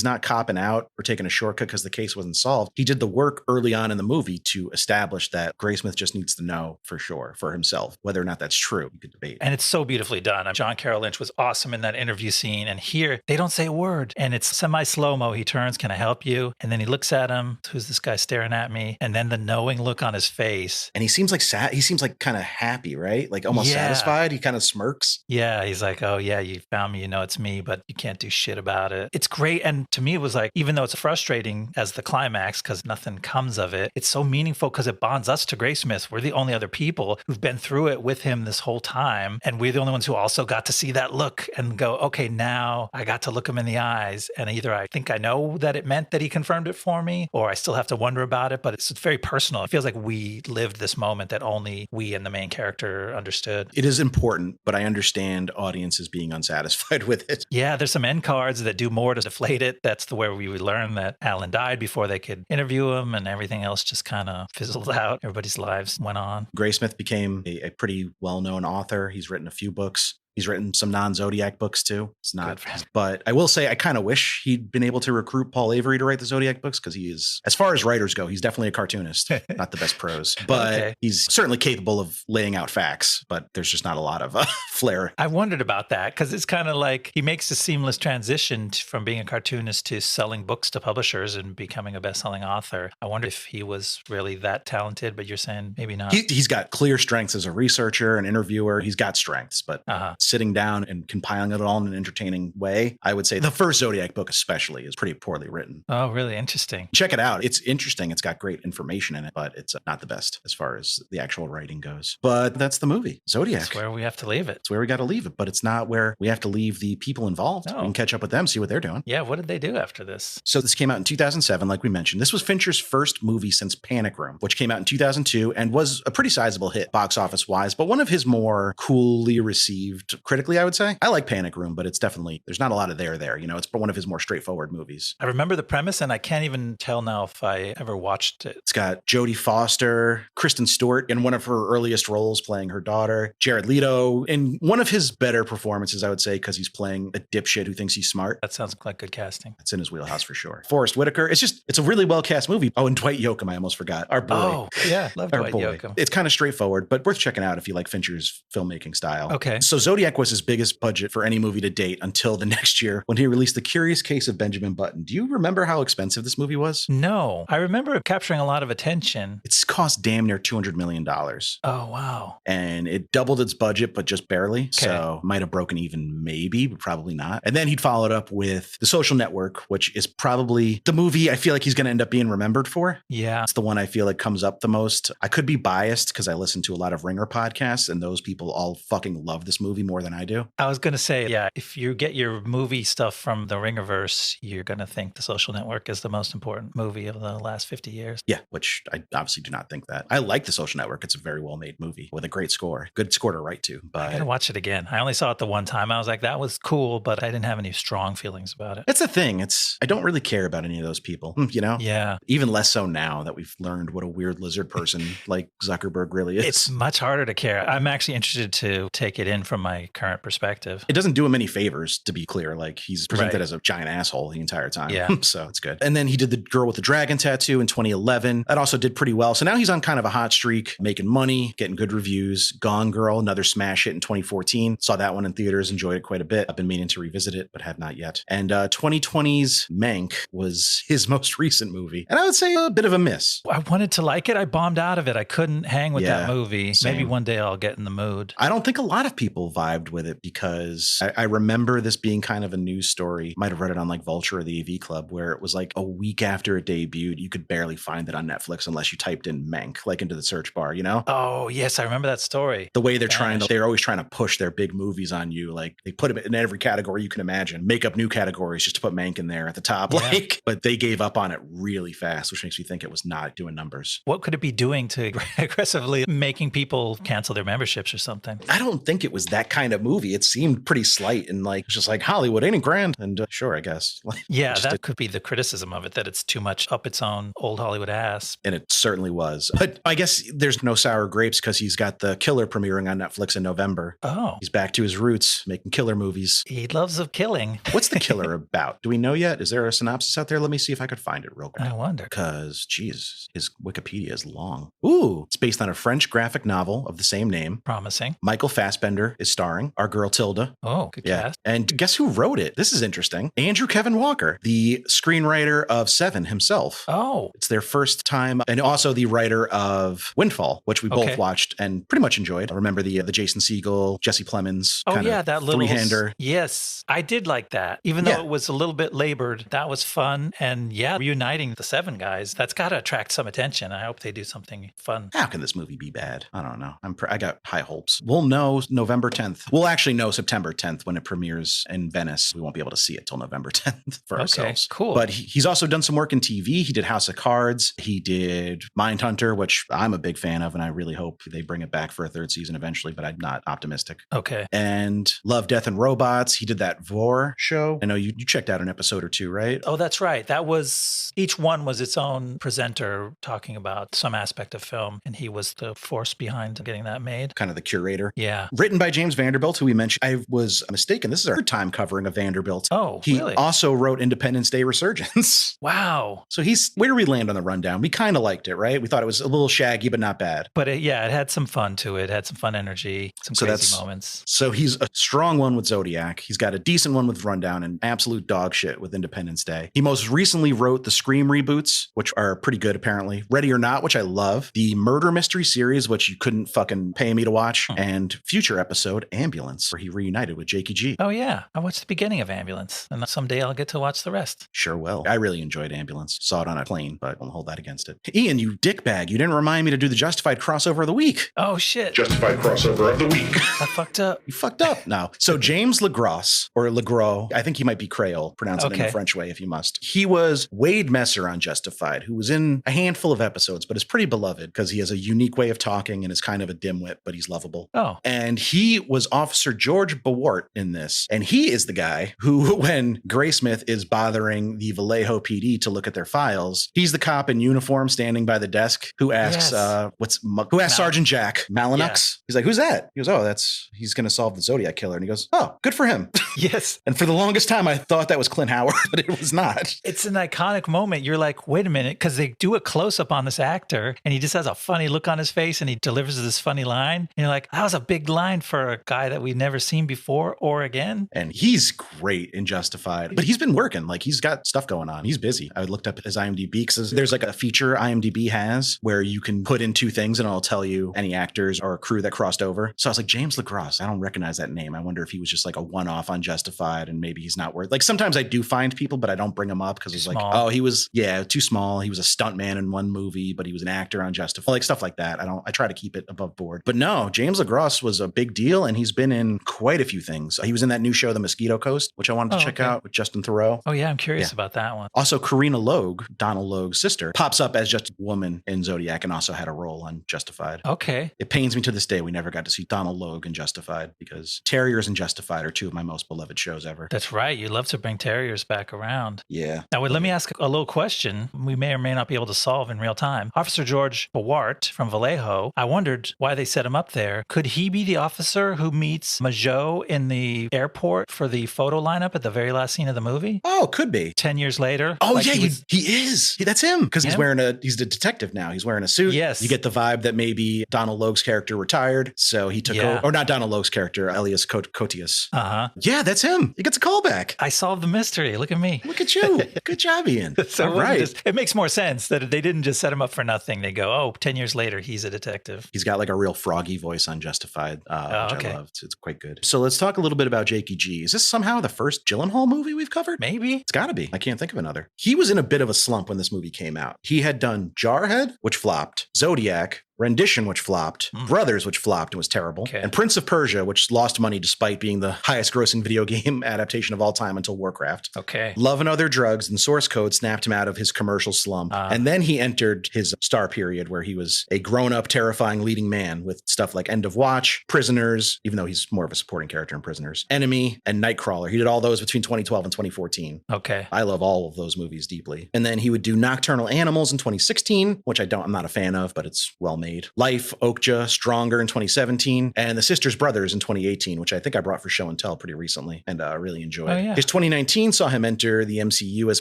not copping out or taking a shortcut because the case wasn't solved. He did the work early on in the movie to establish that Graysmith just needs to know for sure for himself. Whether or not that's true, you could debate. And it's so beautifully done. John Carroll Lynch was awesome in that interview scene. And here, they don't say a word. And it's semi-slow-mo. He turns, can I help you? And then he looks at him. Who's this guy staring at me? And then the knowing look on his face. And he seems like sad. He seems like kind of happy, right? Like almost satisfied. He kind of smirks. Yeah. He's like, oh yeah, you found me. You know it's me, but you can't do shit about it. It's great. And to me, it was like, even though it's frustrating as the climax because nothing comes of it, it's so meaningful because it bonds us to Graysmith. We're the only other people who've been through it with him this whole time. And we're the only ones who also got to see that look and go, okay, now I got to look him in the eyes. And either I think I know that it meant that he confirmed it for me, or I still have to wonder about it. But it's very personal. It feels like we lived this moment that only we and the main character understood. It is important, but I understand audiences being unsatisfied with it. Yeah, there's some end cards that do more to deflate it. That's the where we would learn that Allen died before they could interview him, and everything else just kind of fizzled out. Everybody's lives went on. Graysmith became a pretty well-known author. He's written a few books. He's written some non-Zodiac books too. It's not, but I will say I kind of wish he'd been able to recruit Paul Avery to write the Zodiac books because he is, as far as writers go, he's definitely a cartoonist, not the best prose, but he's certainly capable of laying out facts, but there's just not a lot of flair. I wondered about that because it's kind of like he makes a seamless transition from being a cartoonist to selling books to publishers and becoming a best-selling author. I wonder if he was really that talented, but you're saying maybe not. He's got clear strengths as a researcher, an interviewer. He's got strengths, but sitting down and compiling it all in an entertaining way, I would say the first Zodiac book especially is pretty poorly written. Oh, really? Interesting. Check it out. It's interesting. It's got great information in it, but it's not the best as far as the actual writing goes. But that's the movie, Zodiac. That's where we have to leave it. It's where we got to leave it, but it's not where we have to leave the people involved. No. We can catch up with them, see what they're doing. Yeah, what did they do after this? So this came out in 2007, like we mentioned. This was Fincher's first movie since Panic Room, which came out in 2002 and was a pretty sizable hit box office wise, but one of his more coolly received critically, I would say. I like Panic Room, but it's definitely, there's not a lot of there. You know, it's one of his more straightforward movies. I remember the premise and I can't even tell now if I ever watched it. It's got Jodie Foster, Kristen Stewart in one of her earliest roles playing her daughter, Jared Leto in one of his better performances, I would say, because he's playing a dipshit who thinks he's smart. That sounds like good casting. It's in his wheelhouse for sure. Forrest Whitaker. It's a really well cast movie. Oh, and Dwight Yoakam, I almost forgot. Our boy. Oh, yeah. Love Dwight Yoakam. It's kind of straightforward, but worth checking out if you like Fincher's filmmaking style. Okay. So Zodiac was his biggest budget for any movie to date until the next year when he released The Curious Case of Benjamin Button. Do you remember how expensive this movie was? No. I remember it capturing a lot of attention. It's cost damn near $200 million. Oh, wow. And it doubled its budget, but just barely. Okay. So might have broken even, maybe, but probably not. And then he'd followed up with The Social Network, which is probably the movie I feel like he's going to end up being remembered for. Yeah. It's the one I feel like comes up the most. I could be biased because I listen to a lot of Ringer podcasts and those people all fucking love this movie more than I do. I was going to say, yeah, if you get your movie stuff from the Ringerverse, you're going to think The Social Network is the most important movie of the last 50 years. Yeah, which I obviously do not think that. I like The Social Network. It's a very well-made movie with a great score. Good score to write to. But I got to watch it again. I only saw it the one time. I was like, that was cool, but I didn't have any strong feelings about it. It's the thing. I don't really care about any of those people, you know? Yeah. Even less so now that we've learned what a weird lizard person like Zuckerberg really is. It's much harder to care. I'm actually interested to take it in from my current perspective. It doesn't do him any favors, to be clear. Like, he's presented as a giant asshole the entire time. Yeah. So it's good. And then he did The Girl with the Dragon Tattoo in 2011. That also did pretty well. So now he's on kind of a hot streak, making money, getting good reviews. Gone Girl, another smash hit in 2014. Saw that one in theaters, enjoyed it quite a bit. I've been meaning to revisit it, but have not yet. And 2020's Mank was his most recent movie. And I would say a bit of a miss. I wanted to like it. I bombed out of it. I couldn't hang with that movie. Same. Maybe one day I'll get in the mood. I don't think a lot of people vibed with it because I remember this being kind of a news story. Might have read it on like Vulture or the AV Club, where it was like a week after it debuted, you could barely find it on Netflix unless you typed in Mank, like into the search bar, you know? Oh, yes. I remember that story. The way they're always trying to push their big movies on you. Like, they put them in every category you can imagine, make up new categories just to put Mank in there at the top. Yeah. But they gave up on it really fast, which makes me think it was not doing numbers. What could it be doing to aggressively making people cancel their memberships or something? I don't think it was that kind of movie. It seemed pretty slight and like just like Hollywood ain't it grand, and sure, I guess. Yeah, that could be the criticism of it, that it's too much up its own old Hollywood ass. And it certainly was. But I guess there's no sour grapes because he's got The Killer premiering on Netflix in November. Oh, He's back to his roots, making killer movies. he loves of killing. What's The Killer about? Do we know yet? Is there a synopsis out there? Let me see if I could find it real quick. I wonder. Because, geez, his Wikipedia is long. Ooh, it's based on a French graphic novel of the same name. Promising. Michael Fassbender is starring, our girl Tilda. Oh, good cast. And guess who wrote it? This is interesting. Andrew Kevin Walker, the screenwriter of Seven himself. Oh, It's their first time, and also the writer of Windfall, which we both watched and pretty much enjoyed. I remember the Jason Segel, Jesse Plemons. oh yeah, that little three-hander. Yes, I did like that. Even though it was a little bit labored, that was fun. And yeah, reuniting the seven guys, that's got to attract some attention. I hope they do something fun. How can this movie be bad? I don't know. I got high hopes. We'll know November 10th. We'll actually know September 10th when it premieres in Venice. We won't be able to see it till November 10th for ourselves. Cool. But he's also done some work in TV. He did House of Cards. He did Mindhunter, which I'm a big fan of, and I really hope they bring it back for a third season eventually, but I'm not optimistic. Okay. And Love, Death, and Robots. He did that Vor show. I know you checked out an episode or two, right? Oh, that's right. That was, each one was its own presenter talking about some aspect of film, and he was the force behind getting that made. Kind of the curator. Yeah. Written by James Vanderbilt, who we mentioned. I was mistaken. This is our third time covering a Vanderbilt. Oh, he really? also wrote Independence Day Resurgence. Wow. So where do we land on the rundown? We kind of liked it, right? We thought it was a little shaggy, but not bad. But it had some fun to it. It had some fun energy, some crazy moments. So he's a strong one with Zodiac. He's got a decent one with Rundown and absolute dog shit with Independence Day. He most recently wrote the Scream reboots, which are pretty good apparently. Ready or Not, which I love. The Murder Mystery series, which you couldn't fucking pay me to watch. And future episode, Ambulance, where he reunited with Jakey G. Oh yeah, I watched the beginning of Ambulance, and someday I'll get to watch the rest. Sure will. I really enjoyed Ambulance. Saw it on a plane, but I won't hold that against it. Ian, you dickbag. You didn't remind me to do the Justified crossover of the week. Oh shit. Justified crossover of the week. I fucked up. You fucked up. No. So James Legros, or Legros, I think he might be Creole, pronounce it in the French way if you must. He was Wade Messer on Justified, who was in a handful of episodes, but is pretty beloved because he has a unique way of talking and is kind of a dimwit, but he's lovable. Oh. And he was Officer George Bewart in this. And he is the guy who, when Graysmith is bothering the Vallejo PD to look at their files, he's the cop in uniform standing by the desk who asks, who asks Sergeant Jack Malinux. Yeah. He's like, who's that? He goes, he's going to solve the Zodiac killer. And he goes, oh, good for him. Yes. And for the longest time, I thought that was Clint Howard, but it was not. It's an iconic moment. You're like, wait a minute, because they do a close up on this actor and he just has a funny look on his face and he delivers this funny line. And you're like, that was a big line for a guy that we've never seen before or again. And he's great in Justified, but he's been working. Like, he's got stuff going on. He's busy. I looked up his IMDb because there's like a feature IMDb has where you can put in two things and it'll tell you any actors or a crew that crossed over. So I was like, James Legros, I don't recognize that name. I wonder if he was just like a one-off on on Justified and maybe he's not worth, like sometimes I do find people, but I don't bring him up because it's like, small. oh, he was, too small. He was a stuntman in one movie, but he was an actor on Justified, like stuff like that. I try to keep it above board. But no, James LaGrosse was a big deal and he's been in quite a few things. He was in that new show, The Mosquito Coast, which I wanted to check out with Justin Theroux. Oh yeah, I'm curious about that one. Also, Karina Logue, Donald Logue's sister, pops up as just a woman in Zodiac and also had a role on Justified. Okay. It pains me to this day we never got to see Donald Logue in Justified because Terriers and Justified are two of my most beloved shows ever. That's right. You love to bring Terriers back around. Yeah. Now, let me ask a little question we may or may not be able to solve in real time. Officer George Bawart from Vallejo, I wondered why they set him up there. Could he be the officer who meets Majot in the airport for the photo lineup at the very last scene of the movie? Oh, could be. 10 years later. Oh, like he is. That's him. Because he's a detective now. He's wearing a suit. Yes. You get the vibe that maybe Donald Logue's character retired. So he took over, or not Donald Logue's character, Elias Koteas. Yeah, that's him. He gets a callback. I solved the mystery. Look at me. Look at you. Good job, Ian. So it makes more sense that they didn't just set him up for nothing. They go, 10 years later, he's a detective. He's got like a real froggy voice on Justified, which I love. It's quite good. So let's talk a little bit about Jakey G. Is this somehow the first Gyllenhaal movie we've covered? Maybe. It's got to be. I can't think of another. He was in a bit of a slump when this movie came out. He had done Jarhead, which flopped, Zodiac, Rendition, which flopped, Brothers, which flopped and was terrible, and Prince of Persia, which lost money despite being the highest grossing video game adaptation of all time until Warcraft. Okay. Love and Other Drugs and Source Code snapped him out of his commercial slump. And then he entered his star period where he was a grown-up, terrifying leading man with stuff like End of Watch, Prisoners, even though he's more of a supporting character in Prisoners, Enemy, and Nightcrawler. He did all those between 2012 and 2014. Okay. I love all of those movies deeply. And then he would do Nocturnal Animals in 2016, which I'm not a fan of, but it's well made. Life, Okja, Stronger in 2017, and The Sisters Brothers in 2018, which I think I brought for show and tell pretty recently and really enjoyed. Oh, yeah. His 2019 saw him enter the MCU as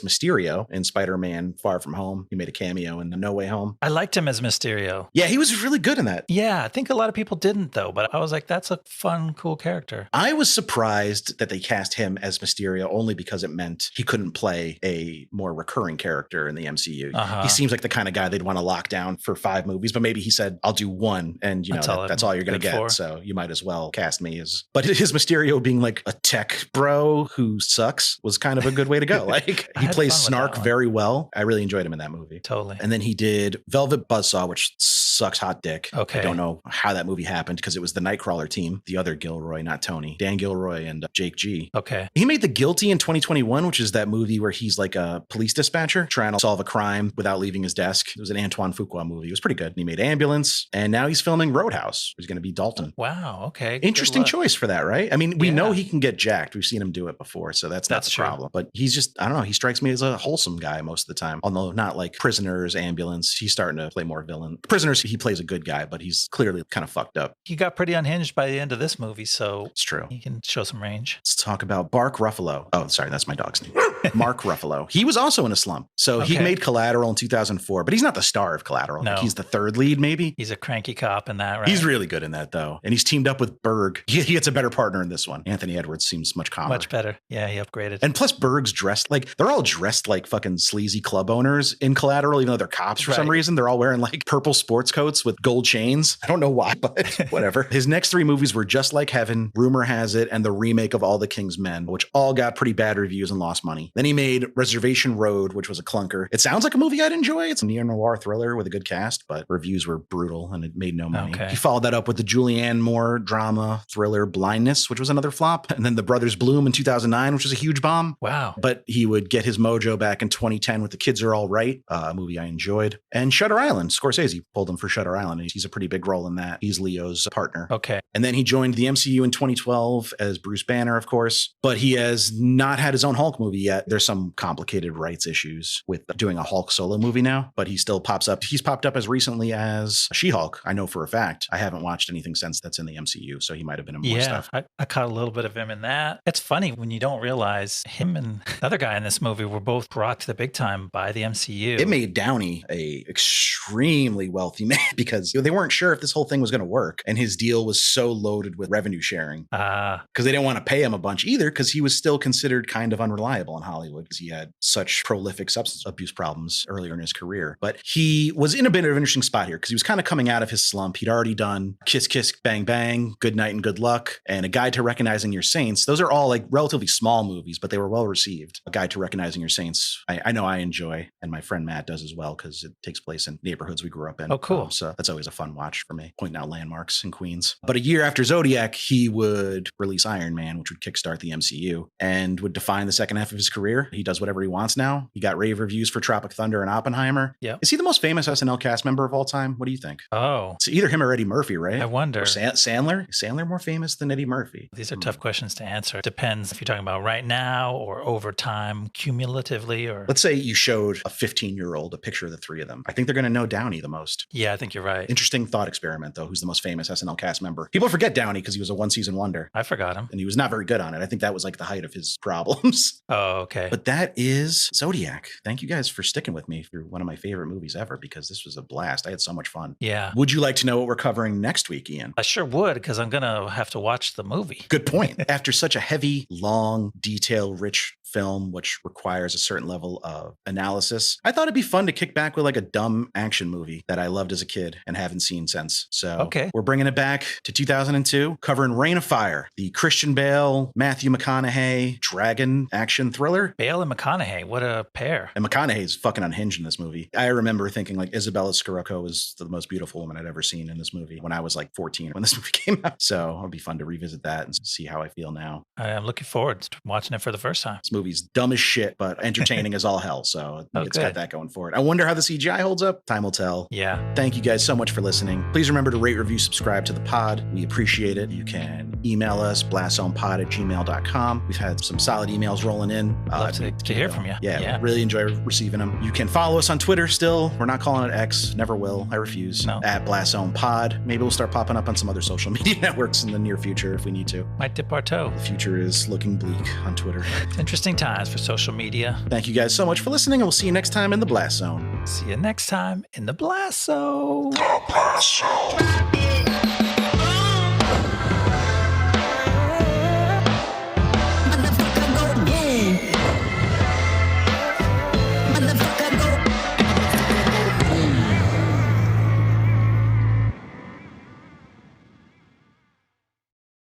Mysterio in Spider-Man Far From Home. He made a cameo in No Way Home. I liked him as Mysterio. Yeah, he was really good in that. Yeah, I think a lot of people didn't though, but I was like, that's a fun, cool character. I was surprised that they cast him as Mysterio only because it meant he couldn't play a more recurring character in the MCU. He seems like the kind of guy they'd want to lock down for 5 movies, but maybe he said, I'll do one, and that's all you're going to get. So you might as well cast me as. But his Mysterio being like a tech bro who sucks was kind of a good way to go. Like he plays Snark very well. I really enjoyed him in that movie. Totally. And then he did Velvet Buzzsaw, which sucks hot dick. Okay. I don't know how that movie happened because it was the Nightcrawler team, the other Gilroy, not Tony, Dan Gilroy and Jake G. Okay. He made The Guilty in 2021, which is that movie where he's like a police dispatcher trying to solve a crime without leaving his desk. It was an Antoine Fuqua movie. It was pretty good. And he made Ambulance, and now he's filming Roadhouse. He's going to be Dalton. Wow. Okay. Interesting choice for that, right? I mean, we know he can get jacked. We've seen him do it before, so that's not the problem. But he's just, I don't know, he strikes me as a wholesome guy most of the time. Although not like Prisoners, Ambulance. He's starting to play more villain. Prisoners, he plays a good guy, but he's clearly kind of fucked up. He got pretty unhinged by the end of this movie, so it's true. He can show some range. Let's talk about Bark Ruffalo. Oh, sorry, that's my dog's name. Mark Ruffalo. He was also in a slump. So he made Collateral in 2004, but he's not the star of Collateral. No. Like he's the third lead, maybe. He's a cranky cop in that, right? He's really good in that, though. And he's teamed up with Berg. He gets a better partner in this one. Anthony Edwards seems much calmer. Much better. Yeah, he upgraded. And plus, Berg's dressed like, they're all dressed like fucking sleazy club owners in Collateral, even though they're cops for some reason. They're all wearing like purple sports coats with gold chains. I don't know why, but whatever. His next 3 movies were Just Like Heaven, Rumor Has It, and the remake of All the King's Men, which all got pretty bad reviews and lost money. Then he made Reservation Road, which was a clunker. It sounds like a movie I'd enjoy. It's a neo-noir thriller with a good cast, but reviews were brutal and it made no money. He followed that up with the Julianne Moore drama thriller Blindness, which was another flop. And then The Brothers Bloom in 2009, which was a huge bomb. Wow. But he would get his mojo back in 2010 with The Kids Are All Right, a movie I enjoyed. And Shutter Island. Scorsese pulled him for Shutter Island. He's a pretty big role in that. He's Leo's partner. Okay. And then he joined the MCU in 2012 as Bruce Banner, of course. But he has not had his own Hulk movie yet. There's some complicated rights issues with doing a Hulk solo movie now, but he still pops up. He's popped up as recently as She-Hulk. I know for a fact. I haven't watched anything since that's in the MCU, so he might have been in more stuff. I caught a little bit of him in that. It's funny when you don't realize him and the other guy in this movie were both brought to the big time by the MCU. It made Downey a extremely wealthy man because they weren't sure if this whole thing was going to work, and his deal was so loaded with revenue sharing because they didn't want to pay him a bunch either because he was still considered kind of unreliable in Hollywood because he had such prolific substance abuse problems earlier in his career. But he was in a bit of an interesting spot here because he was kind of coming out of his slump. He'd already done Kiss Kiss Bang Bang, Good Night and Good Luck, and A Guide to Recognizing Your Saints. Those are all like relatively small movies, but they were well received. A Guide to Recognizing Your Saints, I know I enjoy, and my friend Matt does as well, because it takes place in neighborhoods we grew up in. Oh, cool. So that's always a fun watch for me, pointing out landmarks in Queens. But a year after Zodiac, he would release Iron Man, which would kickstart the MCU and would define the second half of his career. He does whatever he wants now. He got rave reviews for Tropic Thunder and Oppenheimer. Yeah. Is he the most famous SNL cast member of all time? What do you think? Oh, It's either him or Eddie Murphy, right? I wonder. Or Sandler? Is Sandler more famous than Eddie Murphy? These are tough questions to answer. Depends if you're talking about right now or over time, cumulatively, or. Let's say you showed a 15-year-old a picture of the three of them. I think they're going to know Downey the most. Yeah, I think you're right. Interesting thought experiment, though. Who's the most famous SNL cast member? People forget Downey because he was a one-season wonder. I forgot him. And he was not very good on it. I think that was like the height of his problems. Oh, okay. But that is Zodiac. Thank you guys for sticking with me through one of my favorite movies ever, because this was a blast. I had so much fun. Yeah. Would you like to know what we're covering next week, Ian? I sure would, because I'm going to have to watch the movie. Good point. After such a heavy, long, detail-rich film, which requires a certain level of analysis, I thought it'd be fun to kick back with like a dumb action movie that I loved as a kid and haven't seen since. So we're bringing it back to 2002, covering Reign of Fire, the Christian Bale, Matthew McConaughey dragon action thriller. Bale and McConaughey, what a pair. And McConaughey's fucking unhinged in this movie. I remember thinking like Isabella Scirocco was the most beautiful woman I'd ever seen in this movie when I was like 14 when this movie came out. So it'll be fun to revisit that and see how I feel now. I'm looking forward to watching it for the first time. This movie's dumb as shit, but entertaining as all hell. So it's got that going for it. I wonder how the CGI holds up. Time will tell. Yeah. Thank you guys so much for listening. Please remember to rate, review, subscribe to the pod. We appreciate it. You can email us, blastzonepod@gmail.com. We've had some solid emails rolling in. Love to hear from you. Yeah, really enjoy receiving them. You can follow us on Twitter still. We're not calling it X. Never will. I refuse. No. At BlastZonePod. Maybe we'll start popping up on some other social media networks in the near future if we need to. Might dip our toe. The future is looking bleak on Twitter. It's interesting times for social media. Thank you guys so much for listening, and we'll see you next time in the Blast Zone. See you next time in the Blast Zone. The Blast Zone.